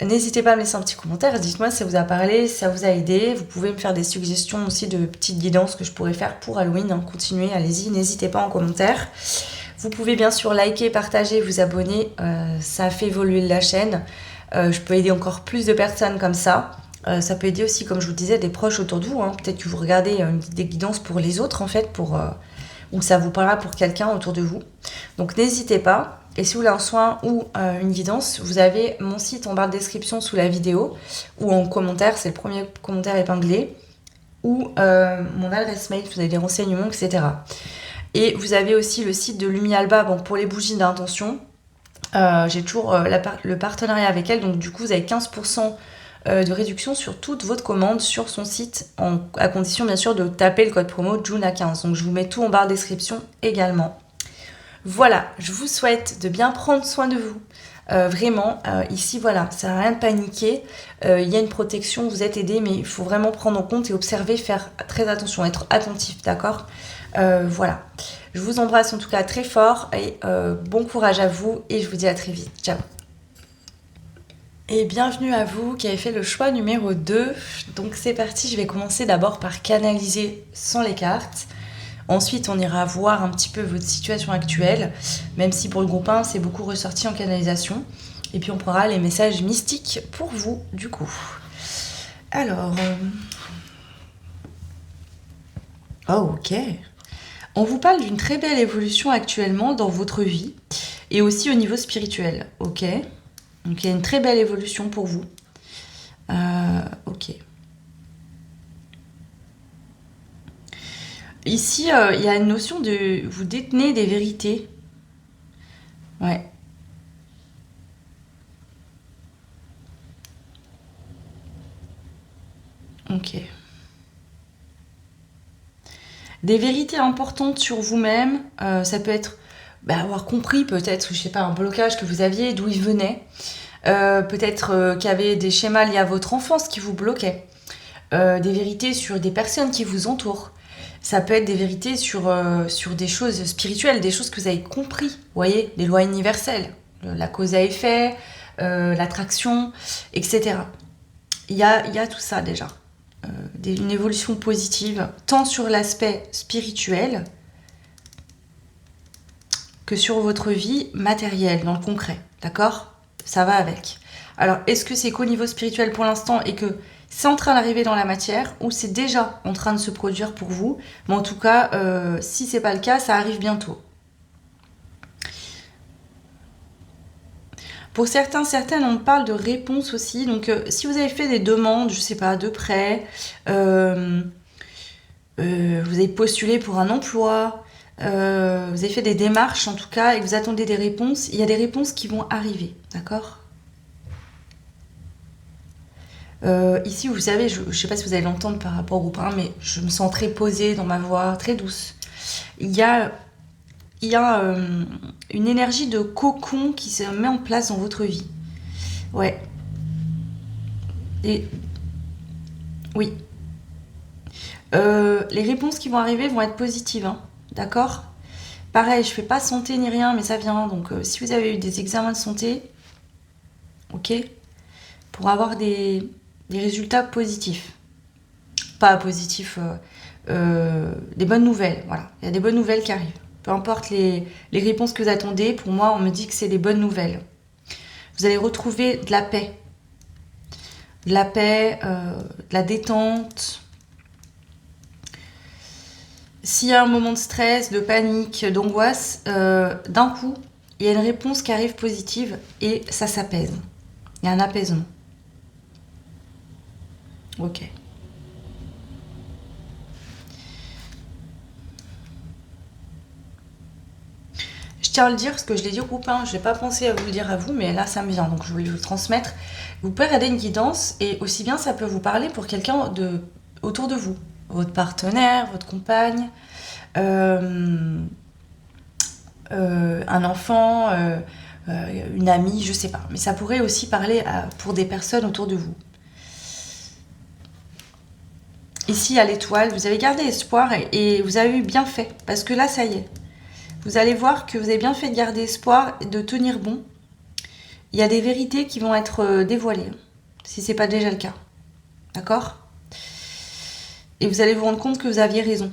N'hésitez pas à me laisser un petit commentaire. Dites-moi si ça vous a parlé, si ça vous a aidé. Vous pouvez me faire des suggestions aussi de petites guidances que je pourrais faire pour Halloween. Hein. Continuez, allez-y, n'hésitez pas en commentaire. Vous pouvez bien sûr liker, partager, vous abonner. Ça fait évoluer la chaîne. Je peux aider encore plus de personnes comme ça. Ça peut aider aussi, comme je vous disais, des proches autour de vous. Hein. Peut-être que vous regardez des guidances pour les autres, en fait, ou ça vous parlera pour quelqu'un autour de vous. Donc n'hésitez pas. Et si vous voulez un soin ou une guidance, vous avez mon site en barre de description sous la vidéo ou en commentaire, c'est le premier commentaire épinglé, ou mon adresse mail, vous avez des renseignements, etc. Et vous avez aussi le site de Lumialba, bon, pour les bougies d'intention. J'ai toujours le partenariat avec elle, donc du coup vous avez 15% de réduction sur toute votre commande sur son site, à condition bien sûr de taper le code promo Juna15. Donc je vous mets tout en barre de description également. Voilà, je vous souhaite de bien prendre soin de vous. Vraiment, ici, voilà, ça sert à rien de paniquer. Il y a une protection, vous êtes aidé, mais il faut vraiment prendre en compte et observer, faire très attention, être attentif, d'accord? Voilà. Je vous embrasse en tout cas très fort et bon courage à vous et je vous dis à très vite. Ciao. Et bienvenue à vous qui avez fait le choix numéro 2. Donc c'est parti, je vais commencer d'abord par canaliser sans les cartes. Ensuite, on ira voir un petit peu votre situation actuelle, même si pour le groupe 1, c'est beaucoup ressorti en canalisation. Et puis, on prendra les messages mystiques pour vous, du coup. Alors... Oh, ok. On vous parle d'une très belle évolution actuellement dans votre vie et aussi au niveau spirituel, ok? Donc, il y a une très belle évolution pour vous. Ok. Ici, il y a une notion de... Vous détenez des vérités. Ouais. Ok. Des vérités importantes sur vous-même. Ça peut être avoir compris peut-être, je sais pas, un blocage que vous aviez, d'où il venait. Peut-être qu'il y avait des schémas liés à votre enfance qui vous bloquaient. Des vérités sur des personnes qui vous entourent. Ça peut être des vérités sur des choses spirituelles, des choses que vous avez compris, vous voyez, des lois universelles, la cause à effet, l'attraction, etc. Il y a tout ça déjà. Une évolution positive, tant sur l'aspect spirituel que sur votre vie matérielle, dans le concret, d'accord? Ça va avec. Alors, est-ce que c'est qu'au niveau spirituel pour l'instant et que c'est en train d'arriver dans la matière ou c'est déjà en train de se produire pour vous? Mais en tout cas, si c'est pas le cas, ça arrive bientôt. Pour certains, certaines, on parle de réponse aussi. Donc, si vous avez fait des demandes, je sais pas, de prêt, vous avez postulé pour un emploi, vous avez fait des démarches en tout cas, et que vous attendez des réponses, il y a des réponses qui vont arriver, d'accord ? Ici, vous savez, je ne sais pas si vous allez l'entendre par rapport au groupe 1, mais je me sens très posée dans ma voix, très douce. Il y a une énergie de cocon qui se met en place dans votre vie. Ouais. Et oui. Les réponses qui vont arriver vont être positives, hein, d'accord ? Pareil, je fais pas santé ni rien, mais ça vient. Donc, si vous avez eu des examens de santé, ok, pour avoir des résultats positifs. Pas positifs, des bonnes nouvelles, voilà. Il y a des bonnes nouvelles qui arrivent. Peu importe les réponses que vous attendez, pour moi, on me dit que c'est des bonnes nouvelles. Vous allez retrouver de la paix. De la paix, de la détente. S'il y a un moment de stress, de panique, d'angoisse, d'un coup, il y a une réponse qui arrive positive et ça s'apaise. Il y a un apaisement. Ok. Je tiens à le dire parce que je l'ai dit au groupe 1, je n'ai pas pensé à vous le dire à vous, mais là ça me vient, donc je voulais vous le transmettre. Vous pouvez regarder une guidance et aussi bien ça peut vous parler pour quelqu'un autour de vous. Votre partenaire, votre compagne, un enfant, une amie, je sais pas. Mais ça pourrait aussi parler pour des personnes autour de vous. Ici à l'étoile, vous avez gardé espoir et vous avez eu bien fait. Parce que là, ça y est. Vous allez voir que vous avez bien fait de garder espoir et de tenir bon. Il y a des vérités qui vont être dévoilées, si c'est pas déjà le cas. D'accord ? Et vous allez vous rendre compte que vous aviez raison.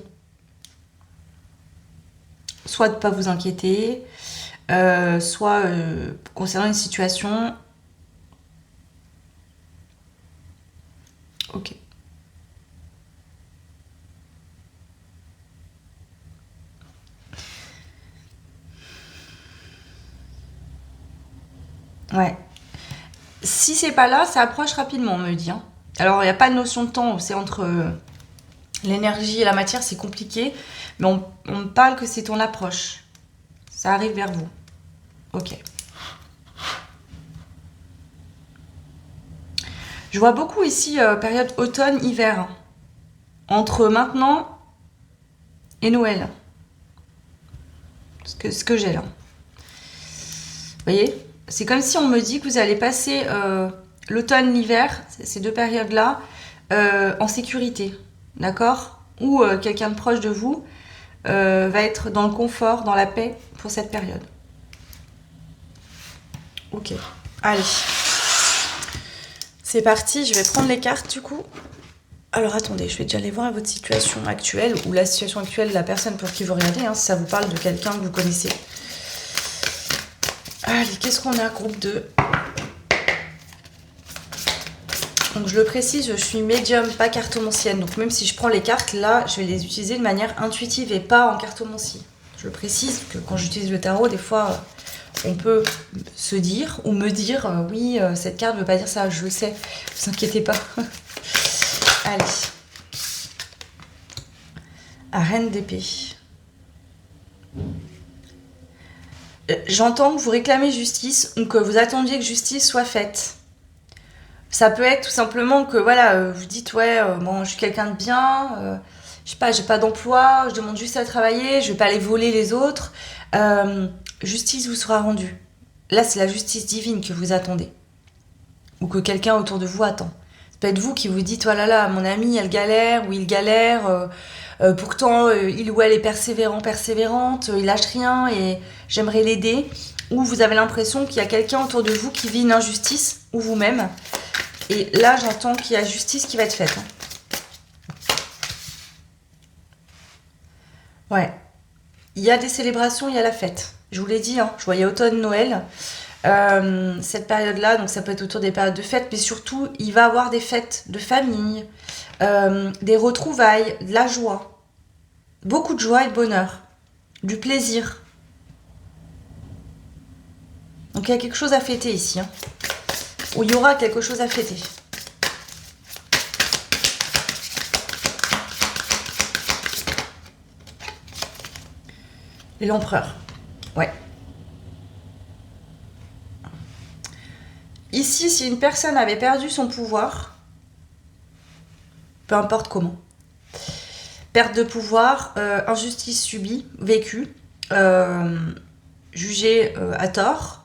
Soit de ne pas vous inquiéter, soit concernant une situation. Ok. Ouais. Si c'est pas là, ça approche rapidement, on me dit. Hein. Alors, il n'y a pas de notion de temps, c'est entre l'énergie et la matière, c'est compliqué. Mais on me parle que c'est ton approche. Ça arrive vers vous. Ok. Je vois beaucoup ici, période automne-hiver. Entre maintenant et Noël. Ce que j'ai là. Vous voyez ? C'est comme si on me dit que vous allez passer l'automne, l'hiver, ces deux périodes-là, en sécurité. D'accord ? Ou quelqu'un de proche de vous va être dans le confort, dans la paix pour cette période. Ok. Allez. C'est parti, je vais prendre les cartes du coup. Alors attendez, je vais déjà aller voir votre situation actuelle ou la situation actuelle de la personne pour qui vous regardez, hein, si ça vous parle de quelqu'un que vous connaissez. Allez, qu'est-ce qu'on a, groupe 2 ? Donc je le précise, je suis médium, pas cartomancienne. Donc même si je prends les cartes, là, je vais les utiliser de manière intuitive et pas en cartomancie. Je le précise que quand j'utilise le tarot, des fois, on peut se dire ou me dire oui, cette carte ne veut pas dire ça, je le sais, ne vous inquiétez pas. Allez. À Reine d'épée. J'entends que vous réclamez justice ou que vous attendiez que justice soit faite. Ça peut être tout simplement que voilà, vous dites ouais, bon, je suis quelqu'un de bien, je sais pas, j'ai pas d'emploi, je demande juste à travailler, je vais pas aller voler les autres. Justice vous sera rendue. Là, c'est la justice divine que vous attendez. Ou que quelqu'un autour de vous attend. Ça peut être vous qui vous dites, oh là là, mon ami, elle galère, ou il galère, pourtant, il ou elle est persévérant, persévérante, il lâche rien et j'aimerais l'aider. Ou vous avez l'impression qu'il y a quelqu'un autour de vous qui vit une injustice, ou vous-même. Et là, j'entends qu'il y a justice qui va être faite. Ouais. Il y a des célébrations, il y a la fête. Je vous l'ai dit, hein, je voyais automne, Noël. Cette période-là, donc ça peut être autour des périodes de fêtes, mais surtout, il va y avoir des fêtes de famille, des retrouvailles, de la joie. Beaucoup de joie et de bonheur. Du plaisir. Donc il y a quelque chose à fêter ici. Hein. Ou il y aura quelque chose à fêter. L'empereur. Ouais. Ici, si une personne avait perdu son pouvoir, peu importe comment, perte de pouvoir, injustice subie, vécue, jugée à tort,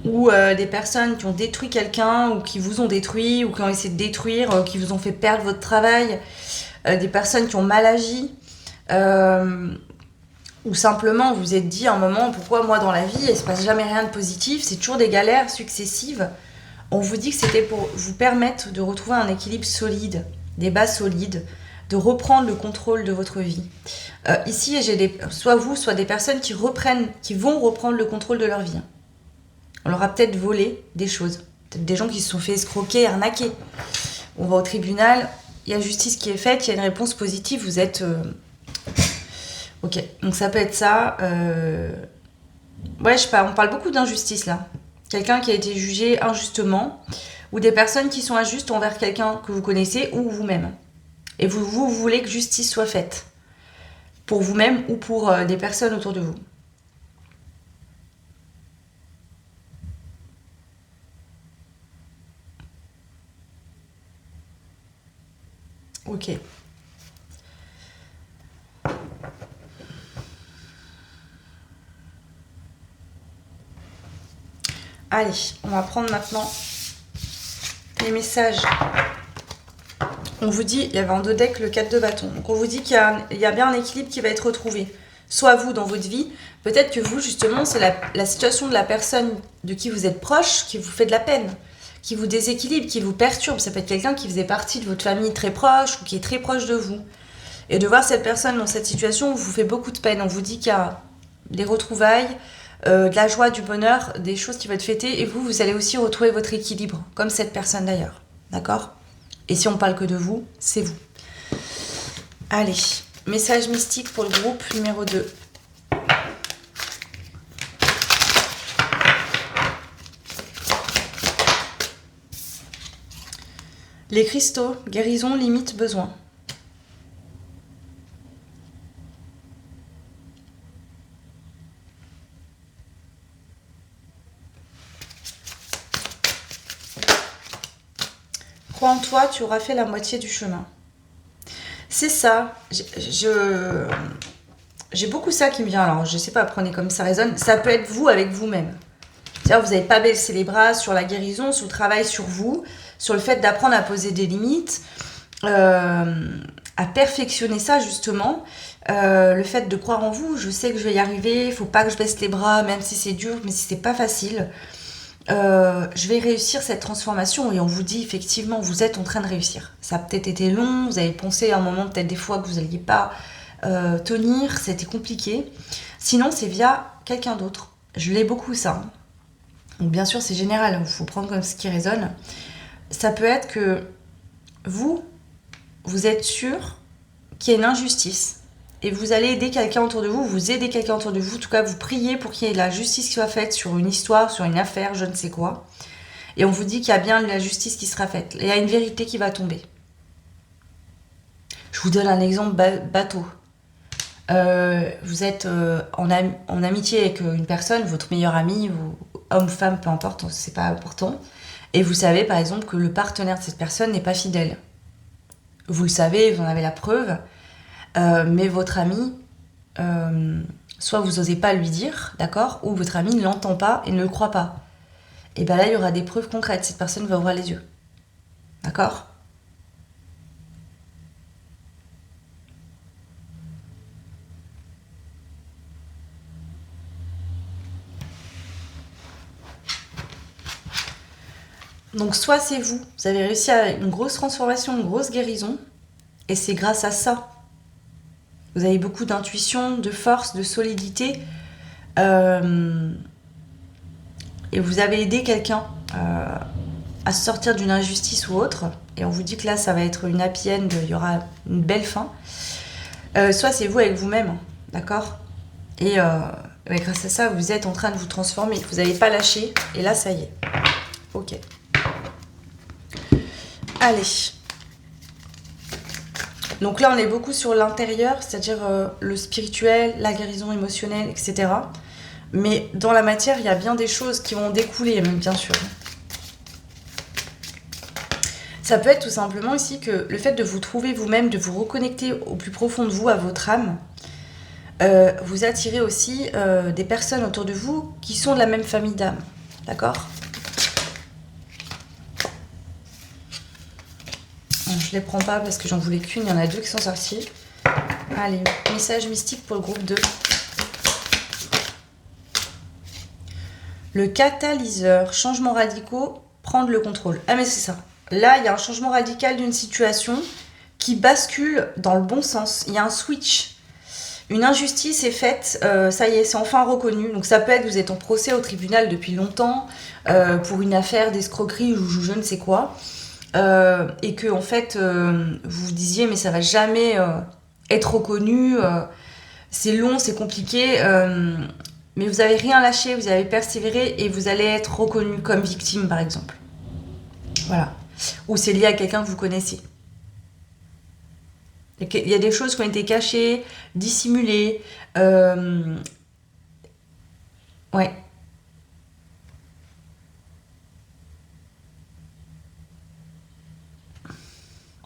ou des personnes qui ont détruit quelqu'un, ou qui vous ont détruit, ou qui ont essayé de détruire, qui vous ont fait perdre votre travail, des personnes qui ont mal agi, ou simplement vous vous êtes dit à un moment, pourquoi moi dans la vie il ne se passe jamais rien de positif, c'est toujours des galères successives. On vous dit que c'était pour vous permettre de retrouver un équilibre solide, des bases solides, de reprendre le contrôle de votre vie. Ici, j'ai soit vous, soit des personnes qui vont reprendre le contrôle de leur vie. On leur a peut-être volé des choses. Peut-être des gens qui se sont fait escroquer, arnaquer. On va au tribunal, il y a justice qui est faite, il y a une réponse positive, vous êtes... Ok, donc ça peut être ça. Ouais, je sais pas, on parle beaucoup d'injustice là. Quelqu'un qui a été jugé injustement, ou des personnes qui sont injustes envers quelqu'un que vous connaissez ou vous-même. Et vous voulez que justice soit faite. Pour vous-même ou pour des personnes autour de vous. Ok. Allez, on va prendre maintenant les messages. On vous dit, il y avait en 2 decks le 4 de bâton. Donc on vous dit qu'il y a bien un équilibre qui va être retrouvé. Soit vous dans votre vie, peut-être que vous justement, c'est la situation de la personne de qui vous êtes proche qui vous fait de la peine, qui vous déséquilibre, qui vous perturbe. Ça peut être quelqu'un qui faisait partie de votre famille très proche ou qui est très proche de vous. Et de voir cette personne dans cette situation vous fait beaucoup de peine. On vous dit qu'il y a des retrouvailles, de la joie, du bonheur, des choses qui vont être fêtées, et vous allez aussi retrouver votre équilibre, comme cette personne d'ailleurs, d'accord? Et si on parle que de vous, c'est vous. Allez, message mystique pour le groupe numéro 2. Les cristaux, guérison, limite, besoin. Crois en toi, tu auras fait la moitié du chemin. C'est ça. J'ai beaucoup ça qui me vient. Alors, je sais pas, prenez comme ça résonne. Ça peut être vous avec vous-même. C'est-à-dire, vous n'avez pas baissé les bras sur la guérison, sur le travail sur vous, sur le fait d'apprendre à poser des limites, à perfectionner ça, justement. Le fait de croire en vous, je sais que je vais y arriver, il faut pas que je baisse les bras, même si c'est dur, mais si c'est pas facile. Je vais réussir cette transformation, et on vous dit effectivement vous êtes en train de réussir. Ça a peut-être été long, vous avez pensé à un moment peut-être des fois que vous n'alliez pas tenir, c'était compliqué. Sinon c'est via quelqu'un d'autre. Je l'ai beaucoup ça. Donc bien sûr c'est général, il faut prendre comme ce qui résonne. Ça peut être que vous êtes sûr qu'il y a une injustice. Et vous allez aider quelqu'un autour de vous, vous aidez quelqu'un autour de vous, en tout cas vous priez pour qu'il y ait de la justice qui soit faite sur une histoire, sur une affaire, je ne sais quoi. Et on vous dit qu'il y a bien de la justice qui sera faite. Il y a une vérité qui va tomber. Je vous donne un exemple bateau. Vous êtes en amitié avec une personne, votre meilleur ami, homme, femme, peu importe, c'est pas important. Et vous savez par exemple que le partenaire de cette personne n'est pas fidèle. Vous le savez, vous en avez la preuve. Mais votre ami, soit vous n'osez pas lui dire, d'accord, ou votre ami ne l'entend pas et ne le croit pas. Et bien là, il y aura des preuves concrètes. Cette personne va ouvrir les yeux. D'accord ? Donc soit c'est vous avez réussi à une grosse transformation, une grosse guérison, et c'est grâce à ça. Vous avez beaucoup d'intuition, de force, de solidité, et vous avez aidé quelqu'un à sortir d'une injustice ou autre, et on vous dit que là ça va être une happy end, il y aura une belle fin. Soit c'est vous avec vous-même, d'accord? Et grâce à ça, vous êtes en train de vous transformer. Vous n'avez pas lâché. Et là, ça y est. Ok. Allez. Donc là, on est beaucoup sur l'intérieur, c'est-à-dire le spirituel, la guérison émotionnelle, etc. Mais dans la matière, il y a bien des choses qui vont découler, même bien sûr. Ça peut être tout simplement ici que le fait de vous trouver vous-même, de vous reconnecter au plus profond de vous, à votre âme, vous attirez aussi des personnes autour de vous qui sont de la même famille d'âme. D'accord ? Je les prends pas parce que j'en voulais qu'une, il y en a 2 qui sont sortis. Allez, message mystique pour le groupe 2. Le catalyseur, changement radicaux, prendre le contrôle. Ah mais c'est ça. Là, il y a un changement radical d'une situation qui bascule dans le bon sens. Il y a un switch. Une injustice est faite, ça y est, c'est enfin reconnu. Donc ça peut être, vous êtes en procès au tribunal depuis longtemps pour une affaire d'escroquerie ou je ne sais quoi. Et que en fait, vous vous disiez, mais ça va jamais être reconnu. C'est long, c'est compliqué. Mais vous avez rien lâché, vous avez persévéré et vous allez être reconnu comme victime, par exemple. Voilà. Ou c'est lié à quelqu'un que vous connaissez. Il y a des choses qui ont été cachées, dissimulées. Ouais.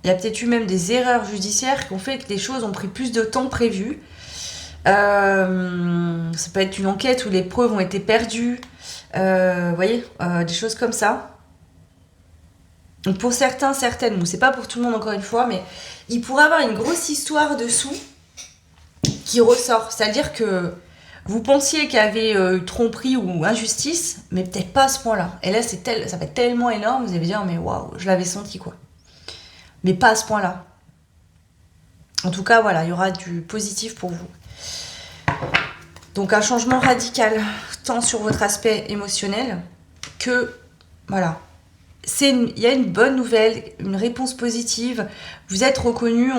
Il y a peut-être eu même des erreurs judiciaires qui ont fait que les choses ont pris plus de temps que prévu. Ça peut être une enquête où les preuves ont été perdues. Vous voyez, des choses comme ça. Donc pour certains, certaines, bon, c'est pas pour tout le monde encore une fois, mais il pourrait avoir une grosse histoire dessous qui ressort. C'est-à-dire que vous pensiez qu'il y avait tromperie ou injustice, mais peut-être pas à ce point-là. Et là, ça va être tellement énorme, vous allez dire, mais waouh, je l'avais senti quoi. Mais pas à ce point-là. En tout cas, voilà, il y aura du positif pour vous. Donc un changement radical, tant sur votre aspect émotionnel que, voilà, il y a une bonne nouvelle, une réponse positive, vous êtes reconnu,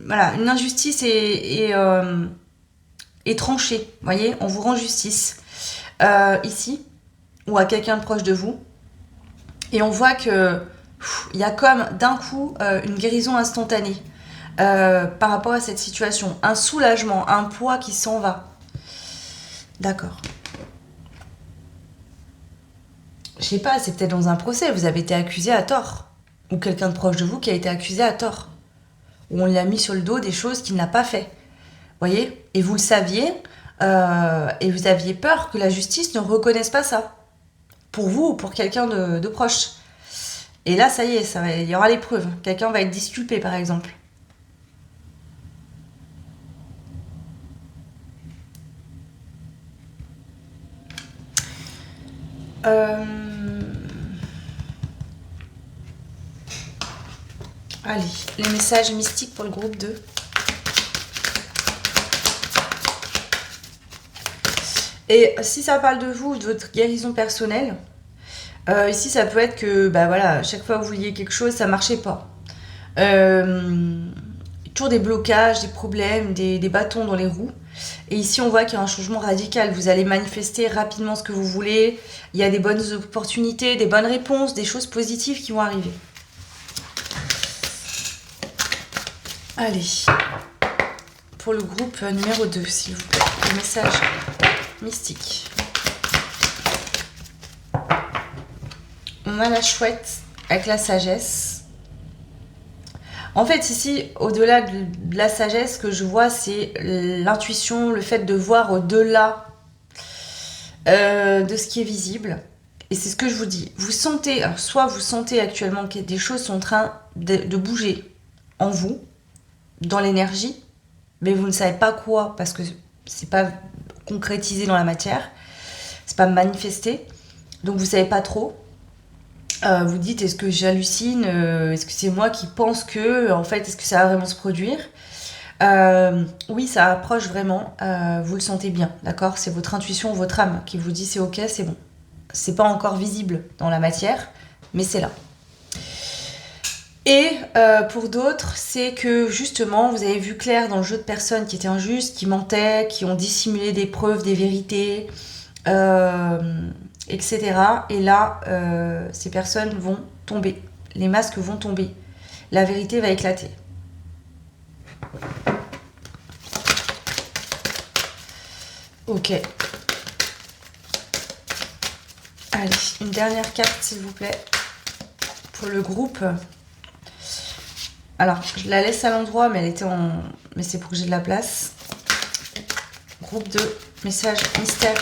voilà, une injustice est tranchée, vous voyez, on vous rend justice ici, ou à quelqu'un de proche de vous, et on voit que il y a comme d'un coup une guérison instantanée par rapport à cette situation, un soulagement, un poids qui s'en va. D'accord. Je sais pas, c'est peut-être dans un procès, vous avez été accusé à tort. Ou quelqu'un de proche de vous qui a été accusé à tort. Ou on lui a mis sur le dos des choses qu'il n'a pas fait. Voyez ? Et vous le saviez, et vous aviez peur que la justice ne reconnaisse pas ça. Pour vous ou pour quelqu'un de proche. Et là, ça y est, il y aura les preuves. Quelqu'un va être disculpé, par exemple. Allez, les messages mystiques pour le groupe 2. Et si ça parle de vous, de votre guérison personnelle, ici ça peut être que, bah voilà, chaque fois que vous vouliez quelque chose, ça marchait pas. Toujours des blocages, des problèmes, des bâtons dans les roues. Et ici, on voit qu'il y a un changement radical. Vous allez manifester rapidement ce que vous voulez. Il y a des bonnes opportunités, des bonnes réponses, des choses positives qui vont arriver. Allez, pour le groupe numéro 2, s'il vous plaît, le message mystique. On a la chouette avec la sagesse. En fait, ici, au-delà de la sagesse, ce que je vois, c'est l'intuition, le fait de voir au-delà de ce qui est visible. Et c'est ce que je vous dis. Vous sentez, alors soit vous sentez actuellement que des choses sont en train de bouger en vous, dans l'énergie, mais vous ne savez pas quoi, parce que c'est pas concrétisé dans la matière, c'est pas manifesté, donc vous savez pas trop. Vous dites, est-ce que j'hallucine, est-ce que c'est moi qui pense que, en fait, est-ce que ça va vraiment se produire? Oui, ça approche vraiment, vous le sentez bien, d'accord? C'est votre intuition, votre âme qui vous dit c'est ok, c'est bon. C'est pas encore visible dans la matière, mais c'est là. Et pour d'autres, c'est que justement, vous avez vu clair dans le jeu de personnes qui étaient injustes, qui mentaient, qui ont dissimulé des preuves, des vérités, etc. Et là, ces personnes vont tomber. Les masques vont tomber. La vérité va éclater. Ok. Allez, une dernière carte, s'il vous plaît, pour le groupe. Alors, je la laisse à l'endroit, mais elle était en... Mais c'est pour que j'ai de la place. Groupe 2, message mystère.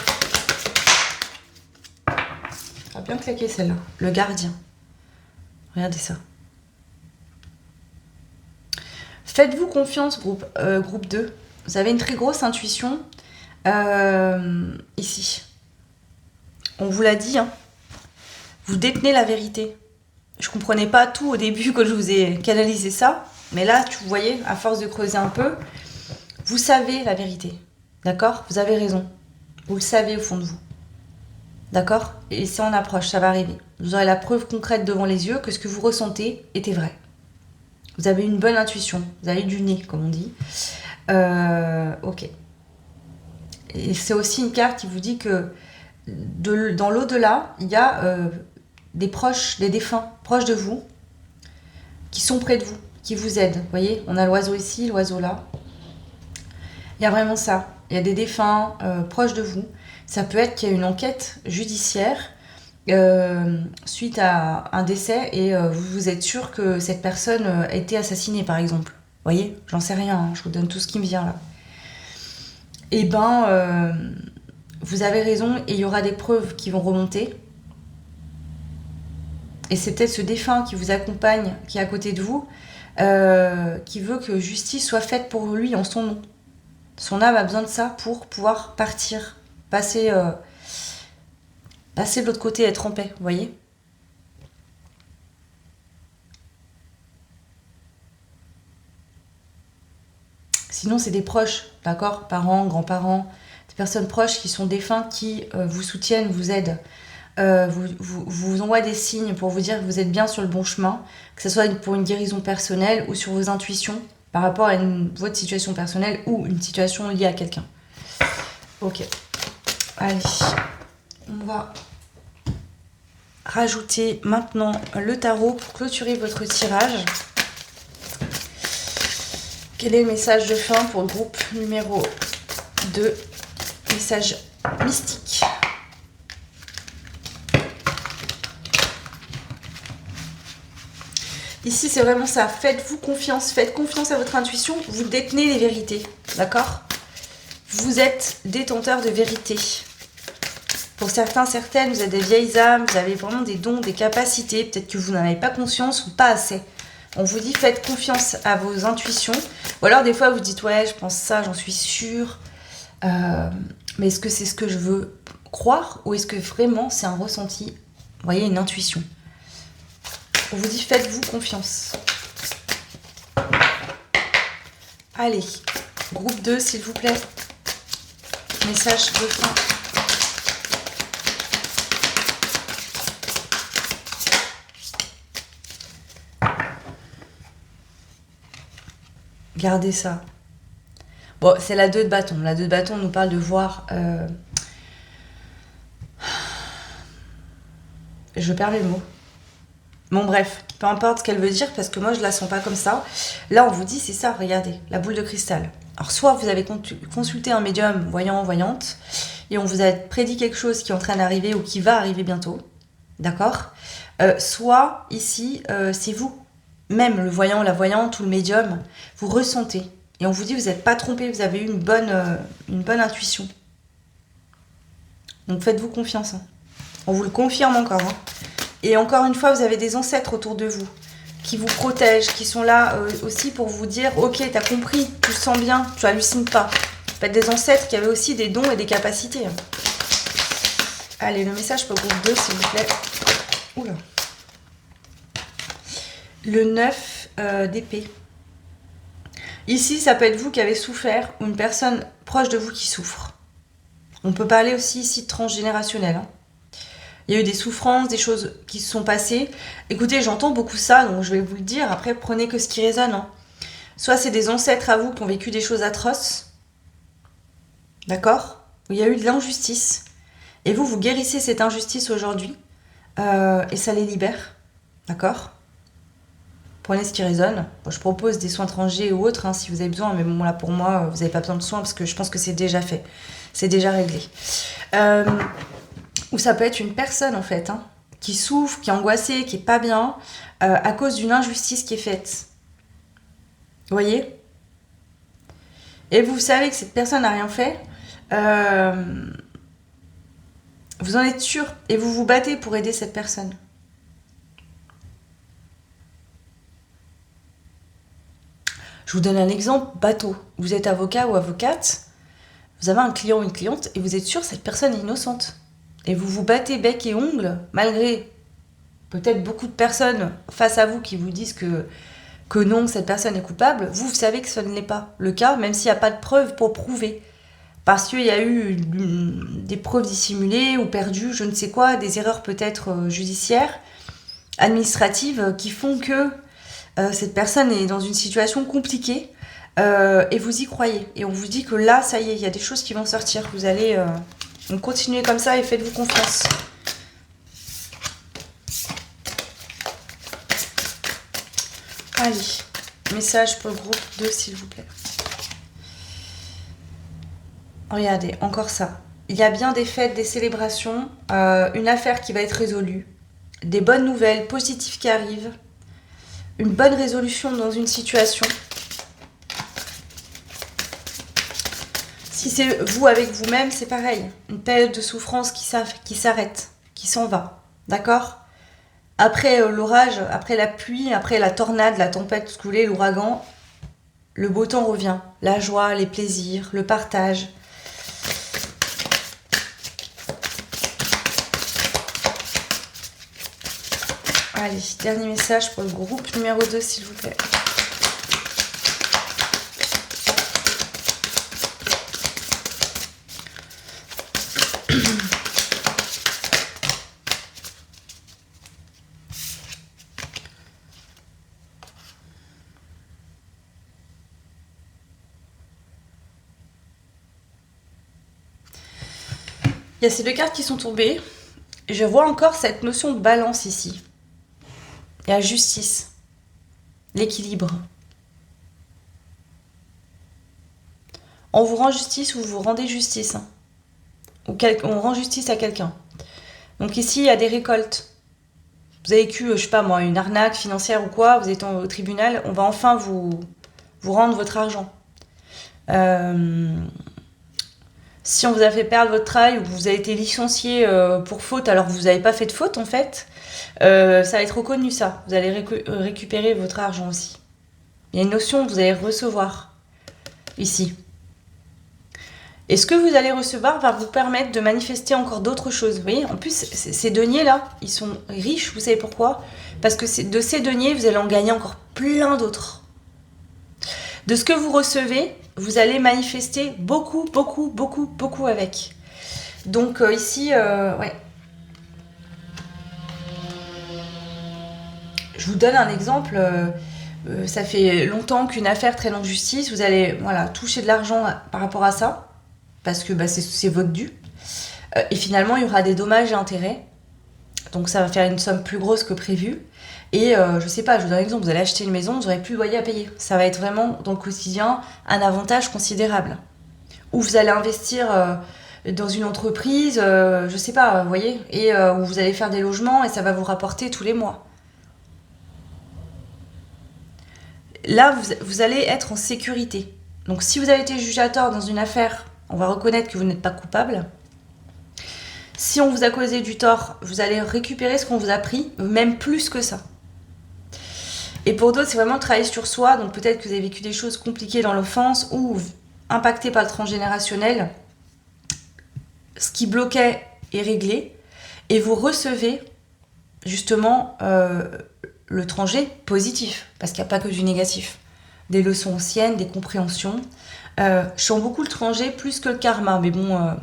Ça va bien claquer celle-là. Le gardien. Regardez ça. Faites-vous confiance, groupe 2. Vous avez une très grosse intuition ici. On vous l'a dit, hein. Vous détenez la vérité. Je comprenais pas tout au début quand je vous ai canalisé ça, mais là, vous voyez, à force de creuser un peu, vous savez la vérité. D'accord? Vous avez raison. Vous le savez au fond de vous. D'accord? Et c'est en approche, ça va arriver. Vous aurez la preuve concrète devant les yeux que ce que vous ressentez était vrai. Vous avez une bonne intuition. Vous avez du nez, comme on dit. Ok. Et c'est aussi une carte qui vous dit que dans l'au-delà, il y a des proches, des défunts proches de vous, qui sont près de vous, qui vous aident. Vous voyez, on a l'oiseau ici, l'oiseau là. Il y a vraiment ça. Il y a des défunts proches de vous. Ça peut être qu'il y a une enquête judiciaire suite à un décès et vous êtes sûr que cette personne a été assassinée, par exemple. Vous voyez, j'en sais rien, hein, je vous donne tout ce qui me vient là. Eh ben, vous avez raison et il y aura des preuves qui vont remonter. Et c'est peut-être ce défunt qui vous accompagne, qui est à côté de vous, qui veut que justice soit faite pour lui en son nom. Son âme a besoin de ça pour pouvoir partir, passer de l'autre côté, être en paix, vous voyez ? Sinon, c'est des proches, d'accord ? Parents, grands-parents, des personnes proches qui sont défunts, qui vous soutiennent, vous aident. Vous envoie des signes pour vous dire que vous êtes bien sur le bon chemin, que ce soit pour une guérison personnelle ou sur vos intuitions par rapport à votre situation personnelle ou une situation liée à quelqu'un. Ok. Allez, on va rajouter maintenant le tarot pour clôturer votre tirage. Quel est le message de fin pour le groupe numéro 2, message mystique? Ici, c'est vraiment ça. Faites-vous confiance. Faites confiance à votre intuition. Vous détenez les vérités. D'accord? Vous êtes détenteur de vérité. Pour certains, certaines, vous êtes des vieilles âmes. Vous avez vraiment des dons, des capacités. Peut-être que vous n'en avez pas conscience ou pas assez. On vous dit, faites confiance à vos intuitions. Ou alors, des fois, vous dites, ouais, je pense ça, j'en suis sûre. Mais est-ce que c'est ce que je veux croire? Ou est-ce que vraiment, c'est un ressenti? Vous voyez, une intuition. On vous dit, faites-vous confiance. Allez, groupe 2, s'il vous plaît. Message de fin. Gardez ça. Bon, c'est la 2 de bâton. La 2 de bâton nous parle de voir... Je perds les mots. Bon bref, peu importe ce qu'elle veut dire parce que moi je la sens pas comme ça. Là on vous dit c'est ça, regardez, la boule de cristal. Alors soit vous avez consulté un médium voyant, voyante et on vous a prédit quelque chose qui est en train d'arriver ou qui va arriver bientôt, d'accord? Soit ici c'est vous, même le voyant, la voyante ou le médium, vous ressentez et on vous dit vous n'êtes pas trompé, vous avez eu une bonne intuition. Donc faites-vous confiance. Hein. On vous le confirme encore. Hein. Et encore une fois, vous avez des ancêtres autour de vous qui vous protègent, qui sont là aussi pour vous dire « Ok, t'as compris, tu le sens bien, tu hallucines pas. » Faites des ancêtres qui avaient aussi des dons et des capacités. Allez, le message pour le groupe 2, s'il vous plaît. Oula. Le 9 d'épée. Ici, ça peut être vous qui avez souffert ou une personne proche de vous qui souffre. On peut parler aussi ici de transgénérationnel. Hein. il y a eu des souffrances, des choses qui se sont passées. Écoutez, j'entends beaucoup ça, donc je vais vous le dire. Après, prenez que ce qui résonne. Hein. Soit c'est des ancêtres à vous qui ont vécu des choses atroces, d'accord? Où il y a eu de l'injustice. Et vous guérissez cette injustice aujourd'hui. Et ça les libère, d'accord? Prenez ce qui résonne. Bon, je propose des soins étrangers ou autres, hein, si vous avez besoin. Mais bon, là, pour moi, vous n'avez pas besoin de soins parce que je pense que c'est déjà fait. C'est déjà réglé. Ou ça peut être une personne, en fait, hein, qui souffre, qui est angoissée, qui est pas bien, à cause d'une injustice qui est faite. Vous voyez? Et vous savez que cette personne n'a rien fait. Vous en êtes sûr. Et vous vous battez pour aider cette personne. Je vous donne un exemple bateau. Vous êtes avocat ou avocate, vous avez un client ou une cliente et vous êtes sûr que cette personne est innocente. Et vous vous battez bec et ongles, malgré peut-être beaucoup de personnes face à vous qui vous disent que non, cette personne est coupable. Vous savez que ce n'est pas le cas, même s'il n'y a pas de preuves pour prouver. Parce qu'il y a eu des preuves dissimulées ou perdues, je ne sais quoi, des erreurs peut-être judiciaires, administratives, qui font que cette personne est dans une situation compliquée et vous y croyez. Et on vous dit que là, ça y est, il y a des choses qui vont sortir. Vous allez continuer comme ça et faites-vous confiance. Allez, message pour le groupe 2, s'il vous plaît. Regardez, encore ça. Il y a bien des fêtes, des célébrations, une affaire qui va être résolue, des bonnes nouvelles positives qui arrivent, une bonne résolution dans une situation. Si c'est vous avec vous-même, c'est pareil. Une période de souffrance qui s'arrête, qui s'en va. D'accord ? Après l'orage, après la pluie, après la tornade, la tempête, tout ce que vous voulez, l'ouragan, le beau temps revient. La joie, les plaisirs, le partage. Allez, dernier message pour le groupe numéro 2, s'il vous plaît. Il y a ces deux cartes qui sont tombées. Je vois encore cette notion de balance ici. Et la justice, l'équilibre. On vous rend justice ou vous rendez justice. Hein. Ou on rend justice à quelqu'un. Donc ici, il y a des récoltes. Vous avez vécu, je sais pas moi, une arnaque financière ou quoi, vous êtes au tribunal, on va enfin vous rendre votre argent. Si on vous a fait perdre votre travail ou que vous avez été licencié pour faute alors que vous n'avez pas fait de faute en fait, ça va être reconnu ça. Vous allez récupérer votre argent aussi. Il y a une notion que vous allez recevoir ici. Et ce que vous allez recevoir va vous permettre de manifester encore d'autres choses. Vous voyez, en plus, ces deniers-là, ils sont riches. Vous savez pourquoi ? Parce que de ces deniers, vous allez en gagner encore plein d'autres. De ce que vous recevez, vous allez manifester beaucoup, beaucoup, beaucoup, beaucoup avec. Donc ici, ouais. Je vous donne un exemple. Ça fait longtemps qu'une affaire traîne en justice. Vous allez toucher de l'argent par rapport à ça. Parce que c'est votre dû. Et finalement, il y aura des dommages et intérêts. Donc ça va faire une somme plus grosse que prévu. Et je sais pas, je vous donne un exemple, vous allez acheter une maison, vous n'aurez plus de loyer à payer. Ça va être vraiment, dans le quotidien, un avantage considérable. Ou vous allez investir dans une entreprise, je sais pas, vous voyez, et où vous allez faire des logements et ça va vous rapporter tous les mois. Là, vous allez être en sécurité. Donc si vous avez été jugé à tort dans une affaire, on va reconnaître que vous n'êtes pas coupable. Si on vous a causé du tort, vous allez récupérer ce qu'on vous a pris, même plus que ça. Et pour d'autres, c'est vraiment travailler sur soi. Donc peut-être que vous avez vécu des choses compliquées dans l'enfance ou impactées par le transgénérationnel. Ce qui bloquait est réglé. Et vous recevez justement le transgé positif. Parce qu'il n'y a pas que du négatif. Des leçons anciennes, des compréhensions. Je sens beaucoup le transgé plus que le karma. Mais bon,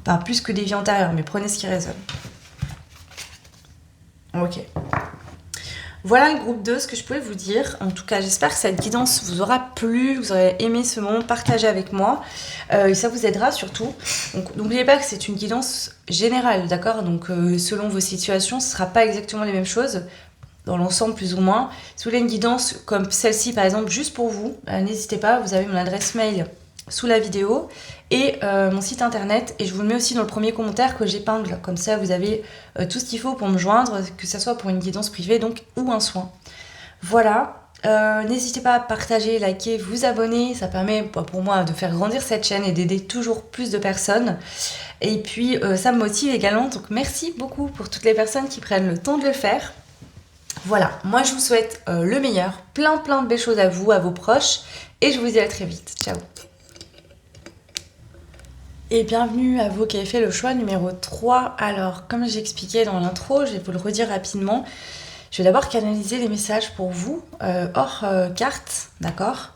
pas plus que des vies antérieures. Mais prenez ce qui résonne. Ok. Voilà le groupe 2, ce que je pouvais vous dire. En tout cas, j'espère que cette guidance vous aura plu, vous aurez aimé ce moment partagé avec moi. Et ça vous aidera surtout. Donc n'oubliez pas que c'est une guidance générale, d'accord? Donc selon vos situations, ce ne sera pas exactement les mêmes choses, dans l'ensemble plus ou moins. Si vous voulez une guidance comme celle-ci, par exemple, juste pour vous, n'hésitez pas, vous avez mon adresse mail sous la vidéo et mon site internet, et je vous le mets aussi dans le premier commentaire que j'épingle, comme ça vous avez tout ce qu'il faut pour me joindre, que ce soit pour une guidance privée donc ou un soin. Voilà, n'hésitez pas à partager, liker, vous abonner, ça permet pour moi de faire grandir cette chaîne et d'aider toujours plus de personnes, et puis ça me motive également, donc merci beaucoup pour toutes les personnes qui prennent le temps de le faire. Voilà, moi je vous souhaite le meilleur, plein de belles choses à vous, à vos proches, et je vous dis à très vite. Ciao. Et bienvenue à vous qui avez fait le choix numéro 3. Alors, comme j'expliquais dans l'intro, je vais vous le redire rapidement. Je vais d'abord canaliser les messages pour vous, hors carte, d'accord?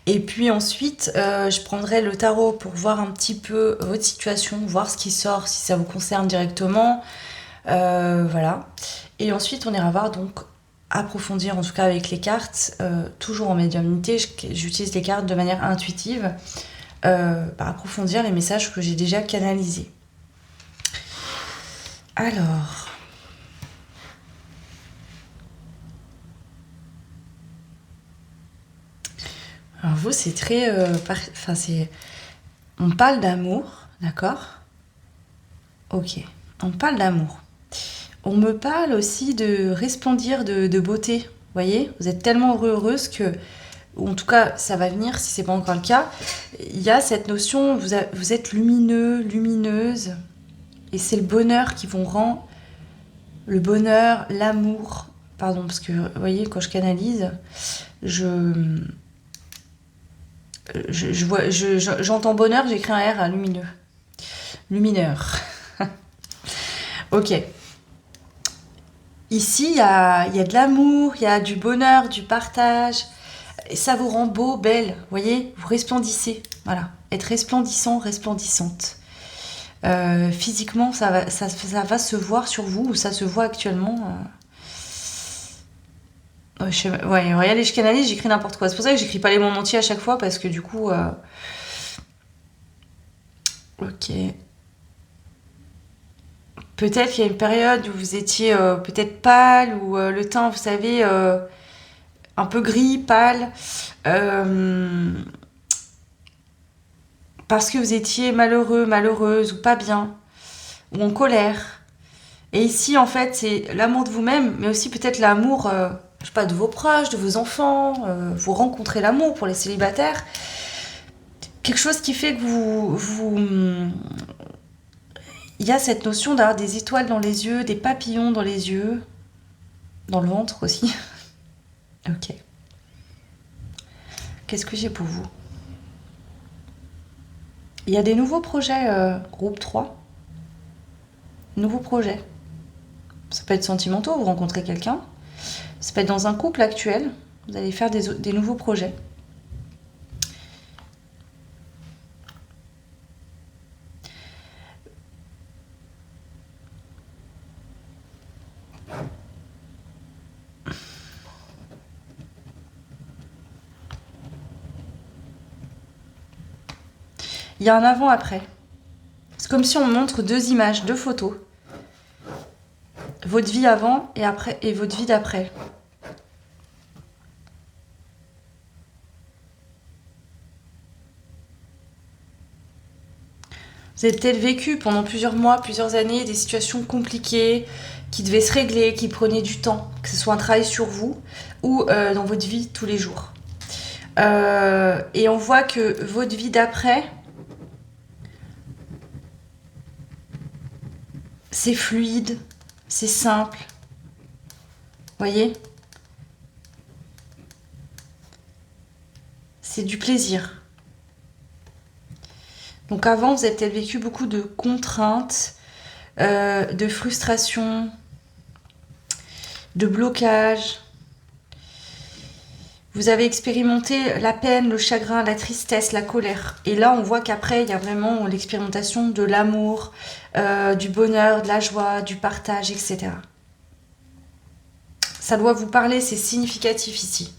Et puis ensuite, je prendrai le tarot pour voir un petit peu votre situation, voir ce qui sort, si ça vous concerne directement. Voilà. Et ensuite, on ira voir donc approfondir, en tout cas avec les cartes, toujours en médiumnité, j'utilise les cartes de manière intuitive. Approfondir les messages que j'ai déjà canalisés. Alors vous c'est très on parle d'amour, d'accord? Ok, on parle d'amour. On me parle aussi de resplendir de beauté, vous voyez? Vous êtes tellement heureuse que, ou en tout cas ça va venir si c'est pas encore le cas, il y a cette notion, vous êtes lumineux, lumineuse, et c'est le bonheur qui vous rend, le bonheur, l'amour, pardon, parce que vous voyez quand je canalise, j'entends bonheur, j'écris un R à lumineux, lumineur. Ok. Ici il y a de l'amour, il y a du bonheur, du partage. Et ça vous rend beau, belle, vous voyez, vous resplendissez, voilà, être resplendissant, resplendissante. Physiquement, ça va se voir sur vous, ou ça se voit actuellement. Ouais, regardez, je canalise, j'écris n'importe quoi. C'est pour ça que j'écris pas les mots entiers à chaque fois, parce que du coup... Ok. Peut-être qu'il y a une période où vous étiez peut-être pâle, ou le teint, vous savez... un peu gris, pâle, parce que vous étiez malheureux, malheureuse, ou pas bien, ou en colère. Et ici, en fait, c'est l'amour de vous-même, mais aussi peut-être l'amour, je sais pas, de vos proches, de vos enfants, vous rencontrez l'amour pour les célibataires. Quelque chose qui fait que il y a cette notion d'avoir des étoiles dans les yeux, des papillons dans les yeux, dans le ventre aussi. Ok. Qu'est-ce que j'ai pour vous? Il y a des nouveaux projets, groupe 3. Nouveaux projets. Ça peut être sentimentaux, vous rencontrez quelqu'un. Ça peut être dans un couple actuel. Vous allez faire des nouveaux projets. Il y a un avant-après. C'est comme si on montre deux images, deux photos. Votre vie avant et après, et votre vie d'après. Vous avez peut-être vécu pendant plusieurs mois, plusieurs années, des situations compliquées, qui devaient se régler, qui prenaient du temps, que ce soit un travail sur vous ou dans votre vie tous les jours. Et on voit que votre vie d'après, c'est fluide, c'est simple. Voyez ? C'est du plaisir. Donc avant, vous avez peut-être vécu beaucoup de contraintes, de frustration, de blocage. Vous avez expérimenté la peine, le chagrin, la tristesse, la colère. Et là, on voit qu'après, il y a vraiment l'expérimentation de l'amour, du bonheur, de la joie, du partage, etc. Ça doit vous parler, c'est significatif ici.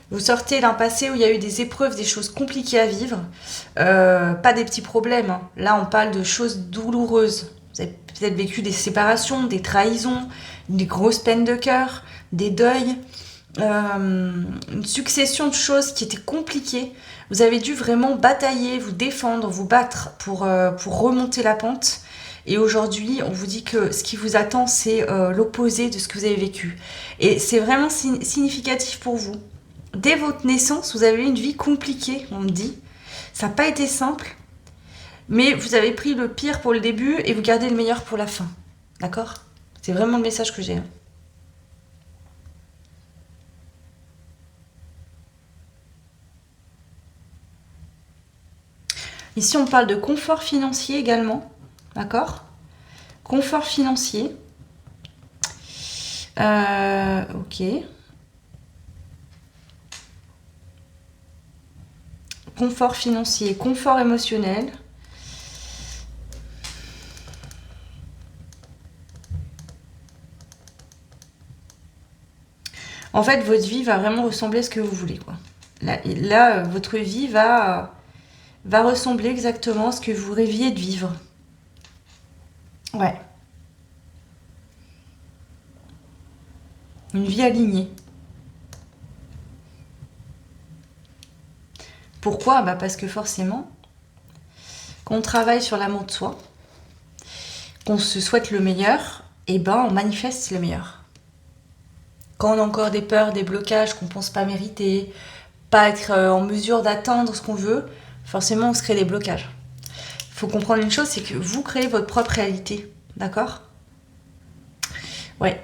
Vous sortez d'un passé où il y a eu des épreuves, des choses compliquées à vivre. Pas des petits problèmes, hein. Là, on parle de choses douloureuses. Vous avez peut-être vécu des séparations, des trahisons, des grosses peines de cœur, des deuils, une succession de choses qui étaient compliquées. Vous avez dû vraiment batailler, vous défendre, vous battre pour remonter la pente. Et aujourd'hui, on vous dit que ce qui vous attend, c'est l'opposé de ce que vous avez vécu. Et c'est vraiment significatif pour vous. Dès votre naissance, vous avez eu une vie compliquée, on me dit. Ça n'a pas été simple, mais vous avez pris le pire pour le début et vous gardez le meilleur pour la fin. D'accord ? C'est vraiment le message que j'ai. Ici, on parle de confort financier également. D'accord ? Confort financier. Ok. Confort financier, confort émotionnel. En fait, votre vie va vraiment ressembler à ce que vous voulez, quoi. Là, votre vie va ressembler exactement à ce que vous rêviez de vivre. Ouais. Une vie alignée. Pourquoi ? Parce que forcément, quand on travaille sur l'amour de soi, qu'on se souhaite le meilleur, on manifeste le meilleur. Quand on a encore des peurs, des blocages qu'on ne pense pas mériter, pas être en mesure d'atteindre ce qu'on veut, forcément on se crée des blocages. Il faut comprendre une chose, c'est que vous créez votre propre réalité. D'accord ? Ouais.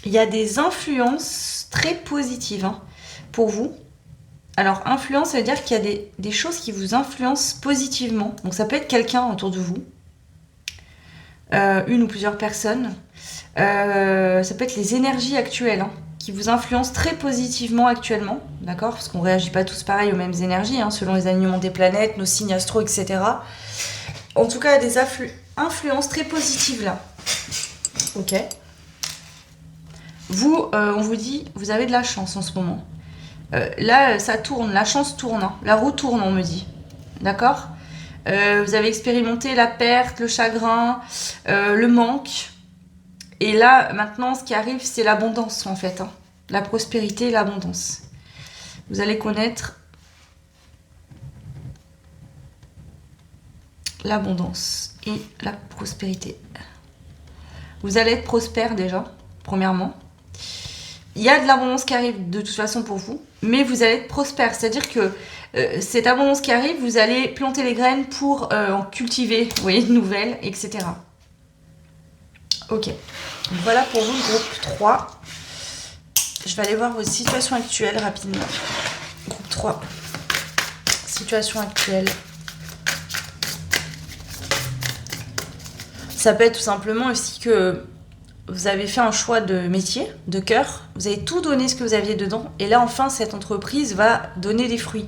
Il y a des influences très positives pour vous. Alors, influence, ça veut dire qu'il y a des choses qui vous influencent positivement. Donc, ça peut être quelqu'un autour de vous, une ou plusieurs personnes. Ça peut être les énergies actuelles qui vous influencent très positivement actuellement. D'accord ? Parce qu'on ne réagit pas tous pareil aux mêmes énergies, selon les alignements des planètes, nos signes astro, etc. En tout cas, il y a des influences très positives là. Ok ? Vous, on vous dit, vous avez de la chance en ce moment. Là, ça tourne, la chance tourne, la roue tourne, on me dit. D'accord ? Vous avez expérimenté la perte, le chagrin, le manque. Et là, maintenant, ce qui arrive, c'est l'abondance, en fait. La prospérité et l'abondance. Vous allez connaître l'abondance et la prospérité. Vous allez être prospère déjà, premièrement. Il y a de l'abondance qui arrive de toute façon pour vous, mais vous allez être prospère. C'est-à-dire que cette abondance qui arrive, vous allez planter les graines pour en cultiver, vous voyez, de nouvelles, etc. Ok. Voilà pour vous, le groupe 3. Je vais aller voir votre situation actuelle rapidement. Groupe 3. Situation actuelle. Ça peut être tout simplement aussi que vous avez fait un choix de métier, de cœur, vous avez tout donné ce que vous aviez dedans, et là enfin cette entreprise va donner des fruits.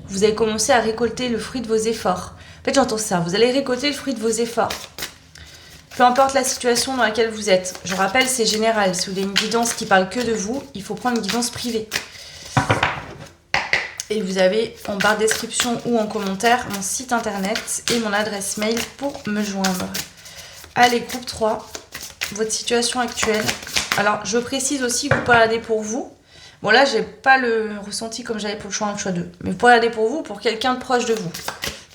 Vous allez commencer à récolter le fruit de vos efforts. En fait, j'entends ça, vous allez récolter le fruit de vos efforts. Peu importe la situation dans laquelle vous êtes. Je rappelle, c'est général. Si vous avez une guidance qui parle que de vous, il faut prendre une guidance privée. Et vous avez en barre de description ou en commentaire mon site internet et mon adresse mail pour me joindre. Allez, groupe 3. Votre situation actuelle. Alors, je précise aussi que vous pouvez regarder pour vous. Bon, là, j'ai pas le ressenti comme j'avais pour le choix 1 et le choix 2. Mais vous pouvez regarder pour vous, pour quelqu'un de proche de vous.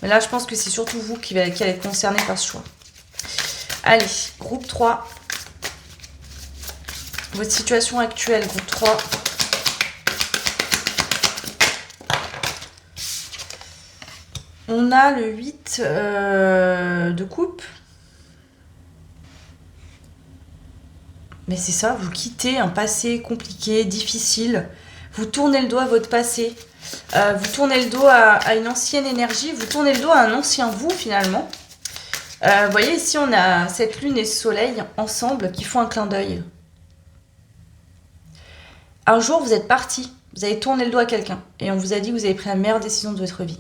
Mais là, je pense que c'est surtout vous qui allez être concerné par ce choix. Allez, groupe 3. Votre situation actuelle, groupe 3. On a le 8 de coupe. Mais c'est ça, vous quittez un passé compliqué, difficile. Vous tournez le dos à votre passé. Vous tournez le dos à une ancienne énergie. Vous tournez le dos à un ancien vous, finalement. Vous voyez, ici, on a cette lune et ce soleil ensemble qui font un clin d'œil. Un jour, vous êtes parti. Vous avez tourné le dos à quelqu'un. Et on vous a dit que vous avez pris la meilleure décision de votre vie.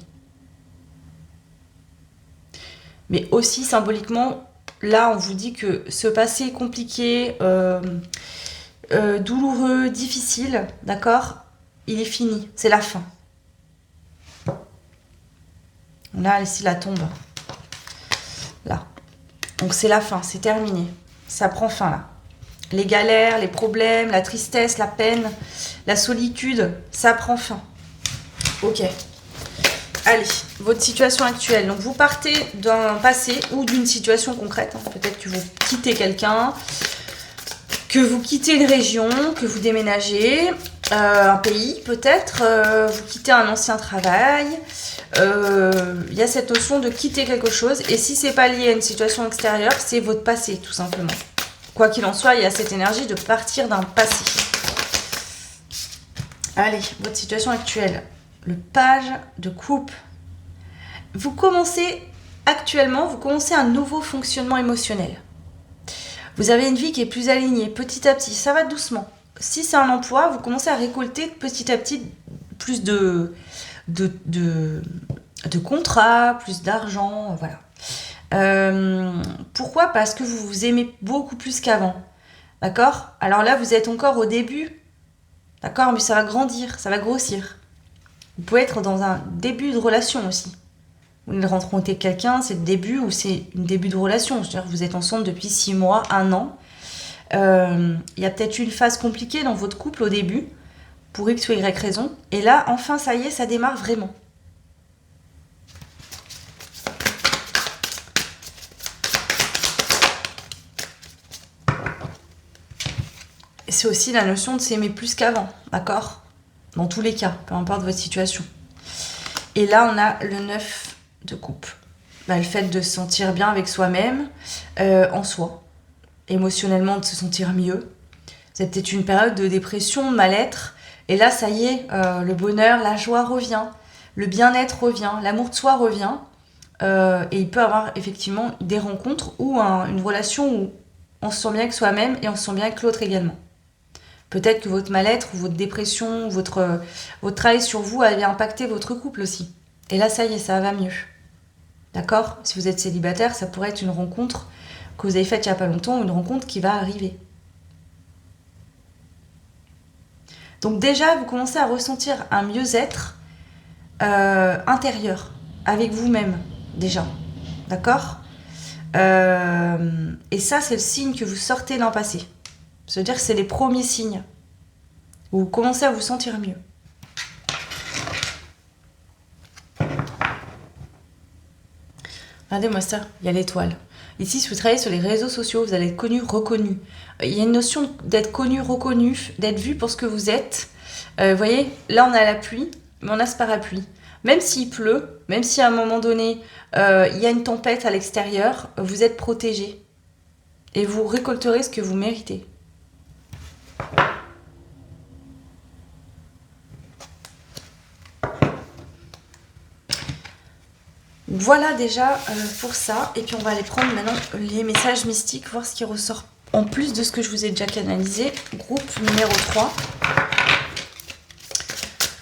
Mais aussi, symboliquement, là, on vous dit que ce passé compliqué, douloureux, difficile, d'accord, il est fini, c'est la fin. Là, ici, la tombe. Là. Donc, c'est la fin, c'est terminé. Ça prend fin, là. Les galères, les problèmes, la tristesse, la peine, la solitude, ça prend fin. Ok. Allez, votre situation actuelle. Donc, vous partez d'un passé ou d'une situation concrète. Peut-être que vous quittez quelqu'un, que vous quittez une région, que vous déménagez, un pays peut-être, vous quittez un ancien travail. Il y a cette notion de quitter quelque chose. Et si c'est pas lié à une situation extérieure, c'est votre passé, tout simplement. Quoi qu'il en soit, il y a cette énergie de partir d'un passé. Allez, votre situation actuelle. Le page de coupe. Vous commencez un nouveau fonctionnement émotionnel. Vous avez une vie qui est plus alignée, petit à petit, ça va doucement. Si c'est un emploi, vous commencez à récolter petit à petit plus de contrats, plus d'argent, voilà. Pourquoi ? Parce que vous vous aimez beaucoup plus qu'avant. D'accord ? Alors là, vous êtes encore au début. D'accord ? Mais ça va grandir, ça va grossir. Vous pouvez être dans un début de relation aussi. Vous venez de rencontrer quelqu'un, c'est le début ou c'est un début de relation. C'est-à-dire que vous êtes ensemble depuis 6 mois, 1 an. Il y a peut-être une phase compliquée dans votre couple au début, pour X ou Y raison. Et là, enfin, ça y est, ça démarre vraiment. Et c'est aussi la notion de s'aimer plus qu'avant, d'accord ? Dans tous les cas, peu importe votre situation. Et là, on a le 9 de coupe. Le fait de se sentir bien avec soi-même, en soi. Émotionnellement, de se sentir mieux. C'est peut-être une période de dépression, de mal-être. Et là, ça y est, le bonheur, la joie revient. Le bien-être revient. L'amour de soi revient. Et il peut y avoir effectivement des rencontres ou une relation où on se sent bien avec soi-même et on se sent bien avec l'autre également. Peut-être que votre mal-être ou votre dépression, votre travail sur vous avait impacté votre couple aussi. Et là, ça y est, ça va mieux. D'accord ? Si vous êtes célibataire, ça pourrait être une rencontre que vous avez faite il n'y a pas longtemps ou une rencontre qui va arriver. Donc déjà, vous commencez à ressentir un mieux-être intérieur, avec vous-même, déjà. D'accord ? Et ça, c'est le signe que vous sortez d'un passé. C'est-à-dire que c'est les premiers signes où vous commencez à vous sentir mieux. Regardez-moi ça, il y a l'étoile. Ici, si vous travaillez sur les réseaux sociaux, vous allez être connu, reconnu. Il y a une notion d'être connu, reconnu, d'être vu pour ce que vous êtes. Vous voyez, là, on a la pluie, mais on a ce parapluie. Même s'il pleut, même si à un moment donné, il y a une tempête à l'extérieur, vous êtes protégé. Et vous récolterez ce que vous méritez. Voilà déjà pour ça. Et puis on va aller prendre maintenant les messages mystiques, voir ce qui ressort en plus de ce que je vous ai déjà canalisé. Groupe numéro 3.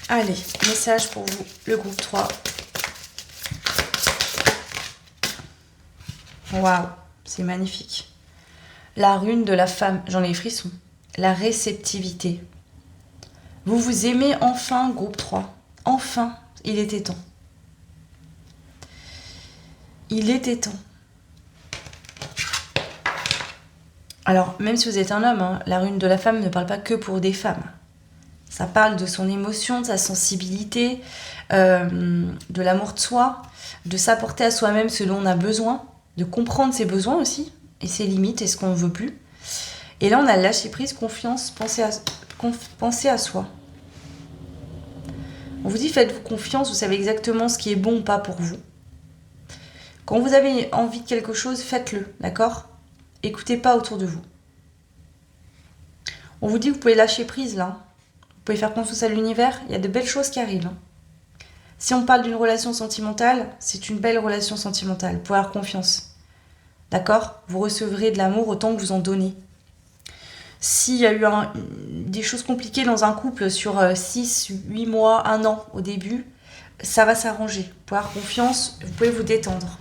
Allez, message pour vous, le groupe 3. Waouh, c'est magnifique. La rune de la femme, j'en ai les frissons. La réceptivité. Vous vous aimez enfin, groupe 3. Enfin, il était temps. Il était temps. Alors, même si vous êtes un homme, la rune de la femme ne parle pas que pour des femmes. Ça parle de son émotion, de sa sensibilité, de l'amour de soi, de s'apporter à soi-même ce dont on a besoin, de comprendre ses besoins aussi, et ses limites, et ce qu'on ne veut plus. Et là, on a lâché prise, confiance, penser à soi. On vous dit, faites-vous confiance, vous savez exactement ce qui est bon ou pas pour vous. Quand vous avez envie de quelque chose, faites-le, d'accord ? Écoutez pas autour de vous. On vous dit que vous pouvez lâcher prise, là. Vous pouvez faire confiance à l'univers, il y a de belles choses qui arrivent. Si on parle d'une relation sentimentale, c'est une belle relation sentimentale, vous pouvez avoir confiance. D'accord ? Vous recevrez de l'amour autant que vous en donnez. S'il y a eu des choses compliquées dans un couple sur 6, 8 mois, 1 an au début, ça va s'arranger. Vous pouvez avoir confiance, vous pouvez vous détendre.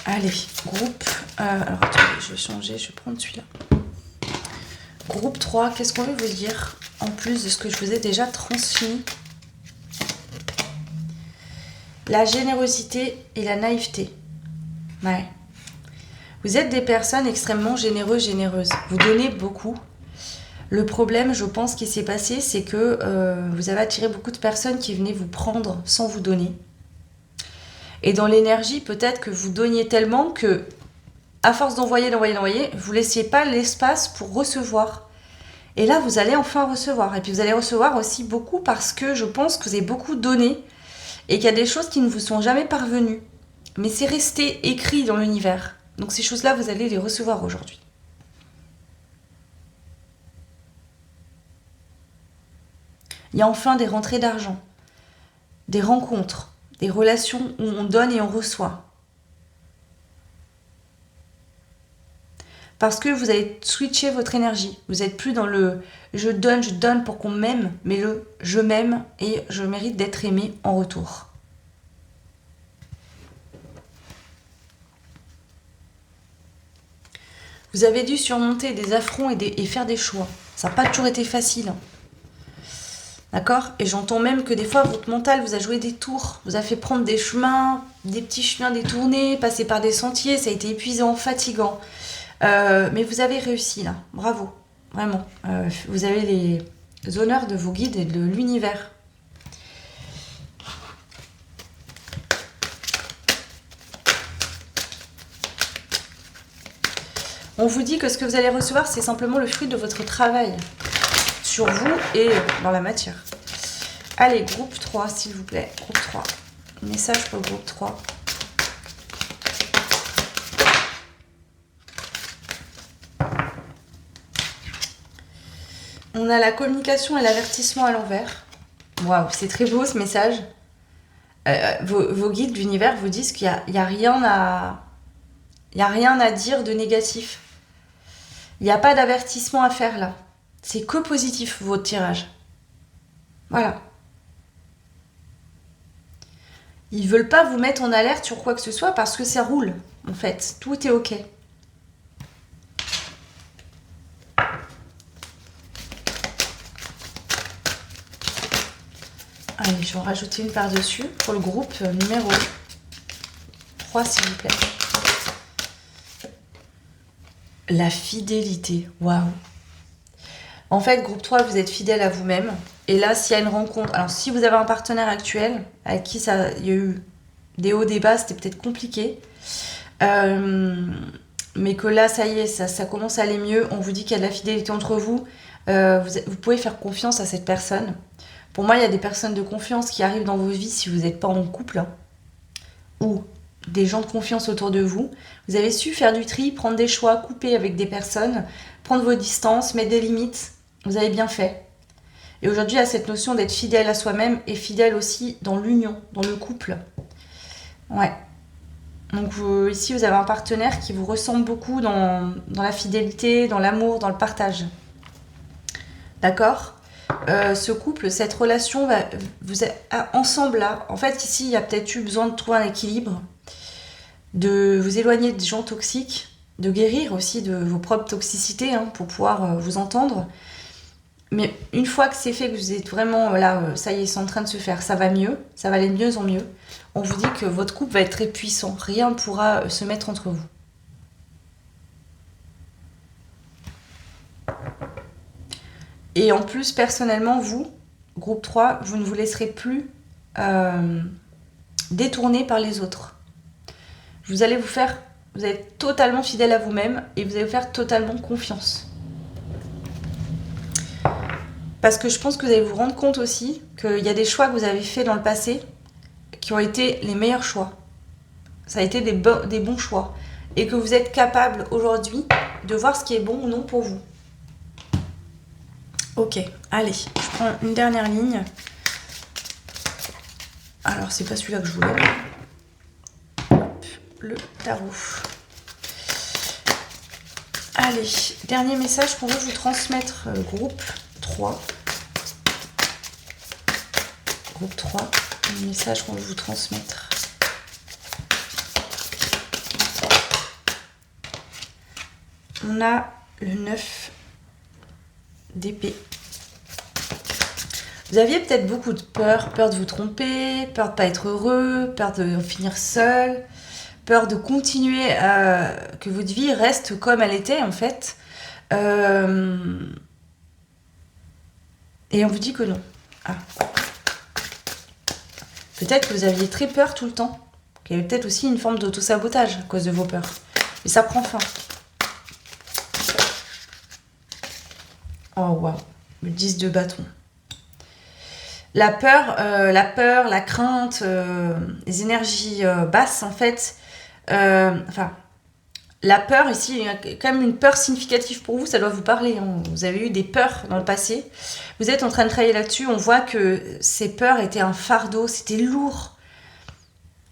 Allez, groupe... alors, attendez, je vais changer, je vais prendre celui-là. Groupe 3, qu'est-ce qu'on veut vous dire en plus de ce que je vous ai déjà transmis? La générosité et la naïveté. Ouais. Vous êtes des personnes extrêmement généreuses. Vous donnez beaucoup. Le problème, je pense, qui s'est passé, c'est que vous avez attiré beaucoup de personnes qui venaient vous prendre sans vous donner. Et dans l'énergie, peut-être que vous donniez tellement que, à force d'envoyer, vous ne laissiez pas l'espace pour recevoir. Et là, vous allez enfin recevoir. Et puis, vous allez recevoir aussi beaucoup parce que je pense que vous avez beaucoup donné et qu'il y a des choses qui ne vous sont jamais parvenues. Mais c'est resté écrit dans l'univers. Donc, ces choses-là, vous allez les recevoir aujourd'hui. Il y a enfin des rentrées d'argent, des rencontres, des relations où on donne et on reçoit. Parce que vous avez switché votre énergie. Vous n'êtes plus dans le je donne pour qu'on m'aime, mais le je m'aime et je mérite d'être aimé en retour. Vous avez dû surmonter des affronts et faire des choix. Ça n'a pas toujours été facile. D'accord? Et j'entends même que des fois, votre mental vous a joué des tours, vous a fait prendre des chemins, des petits chemins détournés, passer par des sentiers, ça a été épuisant, fatigant. Mais vous avez réussi là, bravo, vraiment. Vous avez les honneurs de vos guides et de l'univers. On vous dit que ce que vous allez recevoir, c'est simplement le fruit de votre travail sur vous et dans la matière. Allez, groupe 3, s'il vous plaît. Groupe 3. Message pour le groupe 3. On a la communication et l'avertissement à l'envers. Waouh, c'est très beau ce message. Vos guides de l'univers vous disent qu'il n'y a rien à dire de négatif. Il n'y a pas d'avertissement à faire là. C'est que positif, votre tirage. Voilà. Ils ne veulent pas vous mettre en alerte sur quoi que ce soit parce que ça roule, en fait. Tout est OK. Allez, je vais en rajouter une par-dessus pour le groupe numéro 3, s'il vous plaît. La fidélité. Waouh. En fait, groupe 3, vous êtes fidèle à vous-même. Et là, s'il y a une rencontre... Alors, si vous avez un partenaire actuel avec qui il y a eu des hauts, des bas, c'était peut-être compliqué. Mais que là, ça y est, ça commence à aller mieux. On vous dit qu'il y a de la fidélité entre vous. Vous pouvez faire confiance à cette personne. Pour moi, il y a des personnes de confiance qui arrivent dans vos vies si vous n'êtes pas en couple. Hein, ou des gens de confiance autour de vous. Vous avez su faire du tri, prendre des choix, couper avec des personnes, prendre vos distances, mettre des limites. Vous avez bien fait. Et aujourd'hui, il y a cette notion d'être fidèle à soi-même et fidèle aussi dans l'union, dans le couple. Ouais. Donc ici, vous avez un partenaire qui vous ressemble beaucoup dans la fidélité, dans l'amour, dans le partage. D'accord ? Ce couple, cette relation, vous êtes ensemble là. En fait, ici, il y a peut-être eu besoin de trouver un équilibre, de vous éloigner des gens toxiques, de guérir aussi de vos propres toxicités hein, pour pouvoir vous entendre. Mais une fois que c'est fait, que vous êtes vraiment là, ça y est, c'est en train de se faire, ça va mieux, ça va aller de mieux en mieux. On vous dit que votre couple va être très puissant, rien ne pourra se mettre entre vous. Et en plus, personnellement, vous, groupe 3, vous ne vous laisserez plus détourner par les autres. Vous êtes totalement fidèle à vous-même et vous allez vous faire totalement confiance. Parce que je pense que vous allez vous rendre compte aussi qu'il y a des choix que vous avez faits dans le passé qui ont été les meilleurs choix. Ça a été des bons choix. Et que vous êtes capable aujourd'hui de voir ce qui est bon ou non pour vous. Ok, allez, je prends une dernière ligne. Alors, c'est pas celui-là que je voulais. Hop, le tarot. Allez, dernier message qu'on veut vous transmettre, groupe 3. Groupe 3, un message qu'on veut vous transmettre. On a le 9 d'épée. Vous aviez peut-être beaucoup de peur de vous tromper, peur de ne pas être heureux, peur de finir seul, peur de continuer que votre vie reste comme elle était en fait. Et on vous dit que non. Ah. Peut-être que vous aviez très peur tout le temps. Qu'il y avait peut-être aussi une forme d'auto-sabotage à cause de vos peurs. Mais ça prend fin. Oh waouh, le 10 de bâton. La peur, la crainte, les énergies basses en fait. La peur ici, il y a quand même une peur significative pour vous, ça doit vous parler. Hein. Vous avez eu des peurs dans le passé. Vous êtes en train de travailler là-dessus. On voit que ces peurs étaient un fardeau, c'était lourd.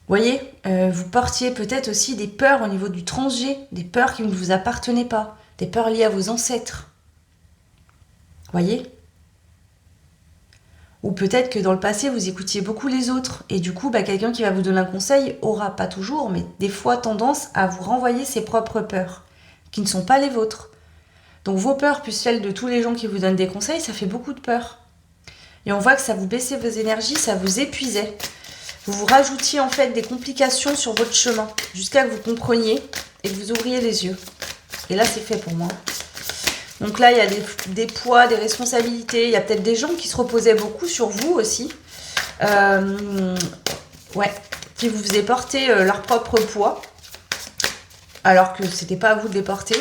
Vous voyez, vous portiez peut-être aussi des peurs au niveau du transgé, des peurs qui ne vous appartenaient pas, des peurs liées à vos ancêtres. Vous voyez ? Ou peut-être que dans le passé, vous écoutiez beaucoup les autres. Et du coup, quelqu'un qui va vous donner un conseil aura, pas toujours, mais des fois tendance à vous renvoyer ses propres peurs, qui ne sont pas les vôtres. Donc vos peurs, plus celles de tous les gens qui vous donnent des conseils, ça fait beaucoup de peur. Et on voit que ça vous baissait vos énergies, ça vous épuisait. Vous vous rajoutiez en fait des complications sur votre chemin, jusqu'à que vous compreniez et que vous ouvriez les yeux. Et là, c'est fait pour moi. Donc là, il y a des poids, des responsabilités. Il y a peut-être des gens qui se reposaient beaucoup sur vous aussi. Qui vous faisaient porter leur propre poids. Alors que c'était pas à vous de les porter.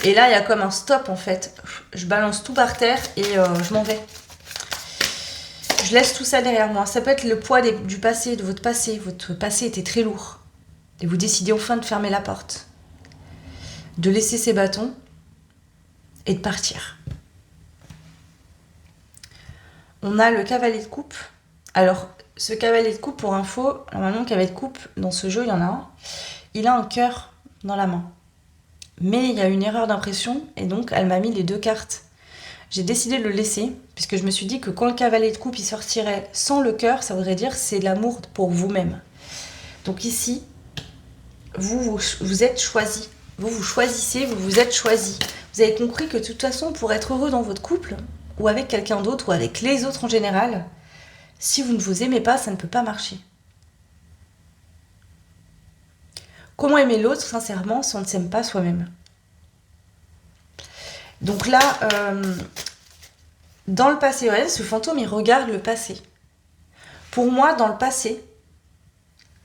Et là, il y a comme un stop en fait. Je balance tout par terre et je m'en vais. Je laisse tout ça derrière moi. Ça peut être le poids du passé, de votre passé. Votre passé était très lourd. Et vous décidez enfin de fermer la porte. De laisser ces bâtons. Et de partir. On a le cavalier de coupe. Alors, ce cavalier de coupe, pour info, normalement, le cavalier de coupe, dans ce jeu, il y en a un. Il a un cœur dans la main. Mais il y a une erreur d'impression, et donc, elle m'a mis les 2 cartes. J'ai décidé de le laisser, puisque je me suis dit que quand le cavalier de coupe, il sortirait sans le cœur, ça voudrait dire c'est de l'amour pour vous-même. Donc ici, vous êtes choisi. Vous choisissez, vous vous êtes choisi. Vous avez compris que de toute façon, pour être heureux dans votre couple, ou avec quelqu'un d'autre, ou avec les autres en général, si vous ne vous aimez pas, ça ne peut pas marcher. Comment aimer l'autre, sincèrement, si on ne s'aime pas soi-même ? Donc là, dans le passé, ce fantôme, il regarde le passé. Pour moi, dans le passé,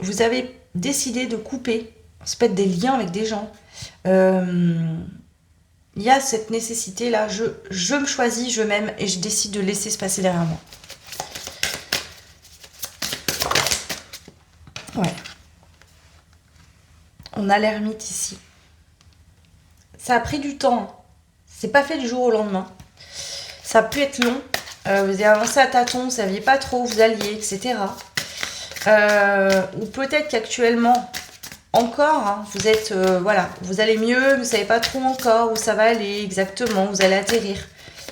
vous avez décidé de couper, ça peut être des liens avec des gens. Il y a cette nécessité-là, je me choisis, je m'aime et je décide de laisser se passer derrière moi. Ouais. On a l'ermite ici. Ça a pris du temps. C'est pas fait du jour au lendemain. Ça a pu être long. Vous avez avancé à tâtons, vous ne saviez pas trop où vous alliez, etc. Ou peut-être qu'actuellement, encore, vous êtes, vous allez mieux, vous ne savez pas trop encore où ça va aller exactement, vous allez atterrir.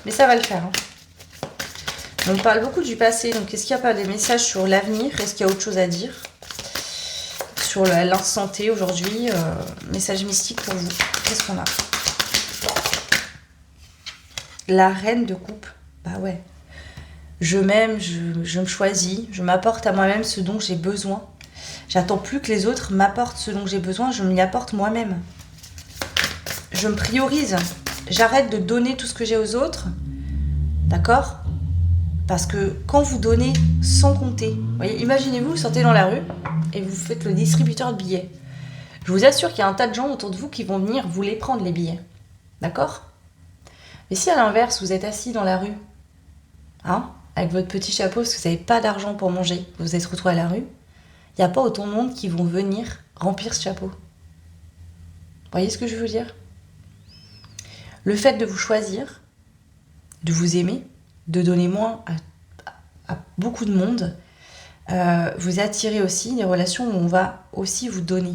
Mais ça va le faire. On parle beaucoup du passé, donc est-ce qu'il n'y a pas des messages sur l'avenir ? Est-ce qu'il y a autre chose à dire ? Sur l'instant T aujourd'hui, message mystique pour vous. Qu'est-ce qu'on a ? La reine de coupe. Bah ouais. Je m'aime, je me choisis, je m'apporte à moi-même ce dont j'ai besoin. J'attends plus que les autres m'apportent ce dont j'ai besoin, je m'y apporte moi-même. Je me priorise. J'arrête de donner tout ce que j'ai aux autres. D'accord ? Parce que quand vous donnez sans compter, voyez, imaginez-vous, vous sortez dans la rue et vous faites le distributeur de billets. Je vous assure qu'il y a un tas de gens autour de vous qui vont venir vous les prendre, les billets. D'accord ? Mais si à l'inverse, vous êtes assis dans la rue, avec votre petit chapeau parce que vous n'avez pas d'argent pour manger, vous vous êtes retrouvé à la rue, il n'y a pas autant de monde qui vont venir remplir ce chapeau. Vous voyez ce que je veux dire ? Le fait de vous choisir, de vous aimer, de donner moins à beaucoup de monde, vous attirez aussi des relations où on va aussi vous donner.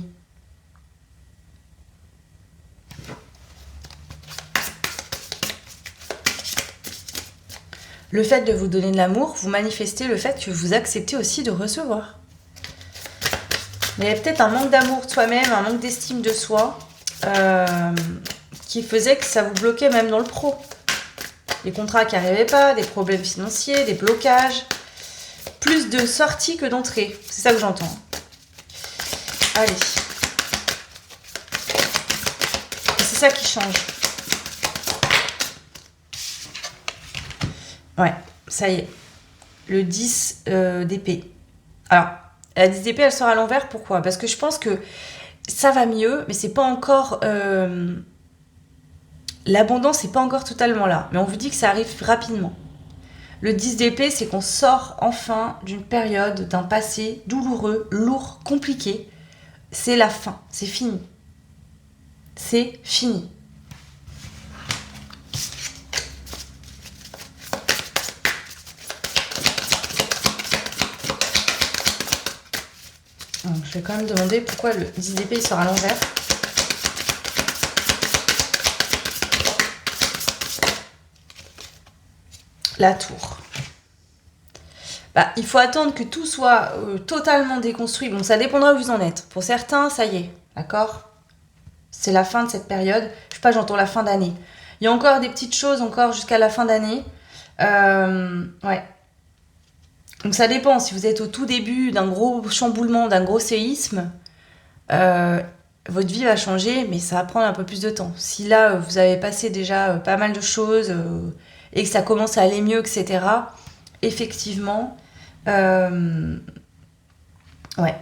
Le fait de vous donner de l'amour, vous manifestez le fait que vous acceptez aussi de recevoir. Mais il y a peut-être un manque d'amour de soi-même, un manque d'estime de soi, qui faisait que ça vous bloquait même dans le pro. Des contrats qui n'arrivaient pas, des problèmes financiers, des blocages. Plus de sorties que d'entrées. C'est ça que j'entends. Allez. Et c'est ça qui change. Ouais, ça y est. Le 10 d'épée. Alors, la 10 d'épée, elle sort à l'envers. Pourquoi? Parce que je pense que ça va mieux, mais c'est pas encore... l'abondance n'est pas encore totalement là. Mais on vous dit que ça arrive rapidement. Le 10 d'épée, c'est qu'on sort enfin d'une période, d'un passé douloureux, lourd, compliqué. C'est la fin, c'est fini. C'est fini. Donc, je vais quand même demander pourquoi le 10 d'épée il sort à l'envers. La tour. Bah, il faut attendre que tout soit totalement déconstruit. Bon, ça dépendra où vous en êtes. Pour certains, ça y est, d'accord? C'est la fin de cette période. Je sais pas, j'entends la fin d'année. Il y a encore des petites choses encore jusqu'à la fin d'année. Ouais. Donc ça dépend. Si vous êtes au tout début d'un gros chamboulement, d'un gros séisme, votre vie va changer, mais ça va prendre un peu plus de temps. Si là, vous avez passé déjà pas mal de choses et que ça commence à aller mieux, etc., effectivement... ouais,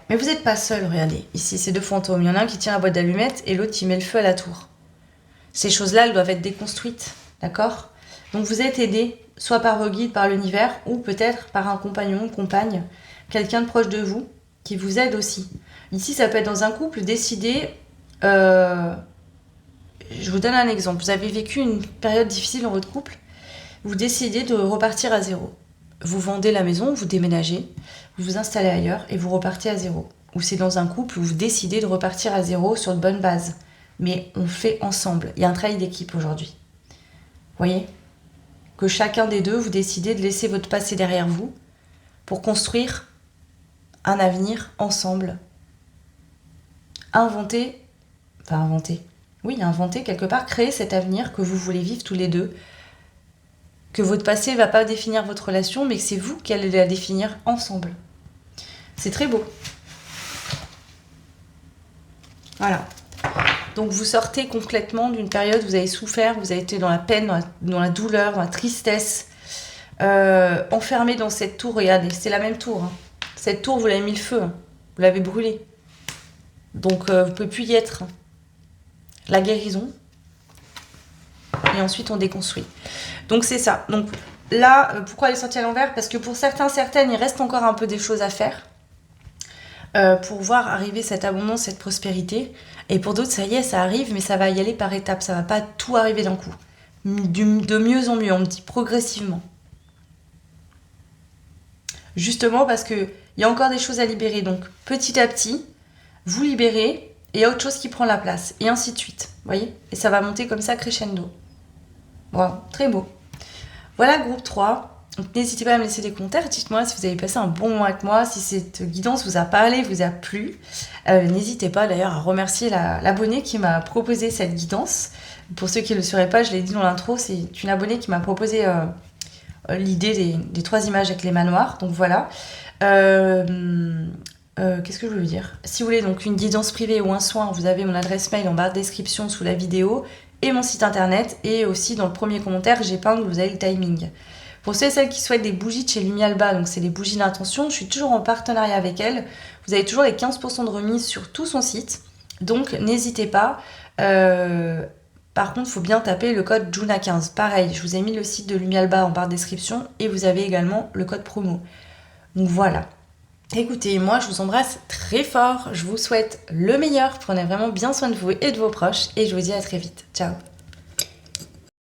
mais vous n'êtes pas seul, regardez. Ici, c'est deux fantômes. Il y en a un qui tient la boîte d'allumettes et l'autre qui met le feu à la tour. Ces choses-là, elles doivent être déconstruites, d'accord? Donc vous êtes aidé, soit par vos guides, par l'univers, ou peut-être par un compagnon, une compagne, quelqu'un de proche de vous, qui vous aide aussi. Ici, ça peut être dans un couple, décider... je vous donne un exemple. Vous avez vécu une période difficile dans votre couple. Vous décidez de repartir à zéro. Vous vendez la maison, vous déménagez, vous vous installez ailleurs et vous repartez à zéro. Ou c'est dans un couple où vous décidez de repartir à zéro sur de bonnes bases. Mais on fait ensemble. Il y a un travail d'équipe aujourd'hui. Vous voyez? Que chacun des deux, vous décidez de laisser votre passé derrière vous pour construire un avenir ensemble. Inventer quelque part, créer cet avenir que vous voulez vivre tous les deux. Que votre passé ne va pas définir votre relation, mais que c'est vous qui allez la définir ensemble. C'est très beau. Voilà. Donc vous sortez complètement d'une période où vous avez souffert, vous avez été dans la peine, dans la douleur, dans la tristesse, enfermé dans cette tour. Regardez, c'est la même tour. Hein. Cette tour, vous l'avez mis le feu, hein. Vous l'avez brûlée. Donc vous ne pouvez plus y être. La guérison. Et ensuite on déconstruit. Donc c'est ça. Donc là, pourquoi elle est sortie à l'envers? Parce que pour certains, certaines, il reste encore un peu des choses à faire pour voir arriver cette abondance, cette prospérité. Et pour d'autres, ça y est, ça arrive, mais ça va y aller par étapes. Ça va pas tout arriver d'un coup. De mieux en mieux, on me dit progressivement. Justement parce qu'il y a encore des choses à libérer. Donc petit à petit, vous libérez et il y a autre chose qui prend la place. Et ainsi de suite. Vous voyez? Et ça va monter comme ça crescendo. Wow, très beau. Voilà, groupe 3. Donc, n'hésitez pas à me laisser des commentaires. Dites-moi si vous avez passé un bon moment avec moi, si cette guidance vous a parlé, vous a plu. N'hésitez pas d'ailleurs à remercier l'abonnée qui m'a proposé cette guidance. Pour ceux qui ne le sauraient pas, je l'ai dit dans l'intro, c'est une abonnée qui m'a proposé l'idée des 3 images avec les manoirs. Donc voilà. Qu'est-ce que je veux dire? Si vous voulez donc une guidance privée ou un soin, vous avez mon adresse mail en barre de description sous la vidéo et mon site internet. Et aussi dans le premier commentaire, j'épingle, vous avez le timing. Pour ceux et celles qui souhaitent des bougies de chez Lumialba, donc c'est des bougies d'intention, je suis toujours en partenariat avec elle. Vous avez toujours les 15% de remise sur tout son site. Donc n'hésitez pas. Par contre, il faut bien taper le code JUNA15. Pareil, je vous ai mis le site de Lumialba en barre de description et vous avez également le code promo. Donc voilà. Écoutez, moi je vous embrasse très fort. Je vous souhaite le meilleur. Prenez vraiment bien soin de vous et de vos proches. Et je vous dis à très vite. Ciao.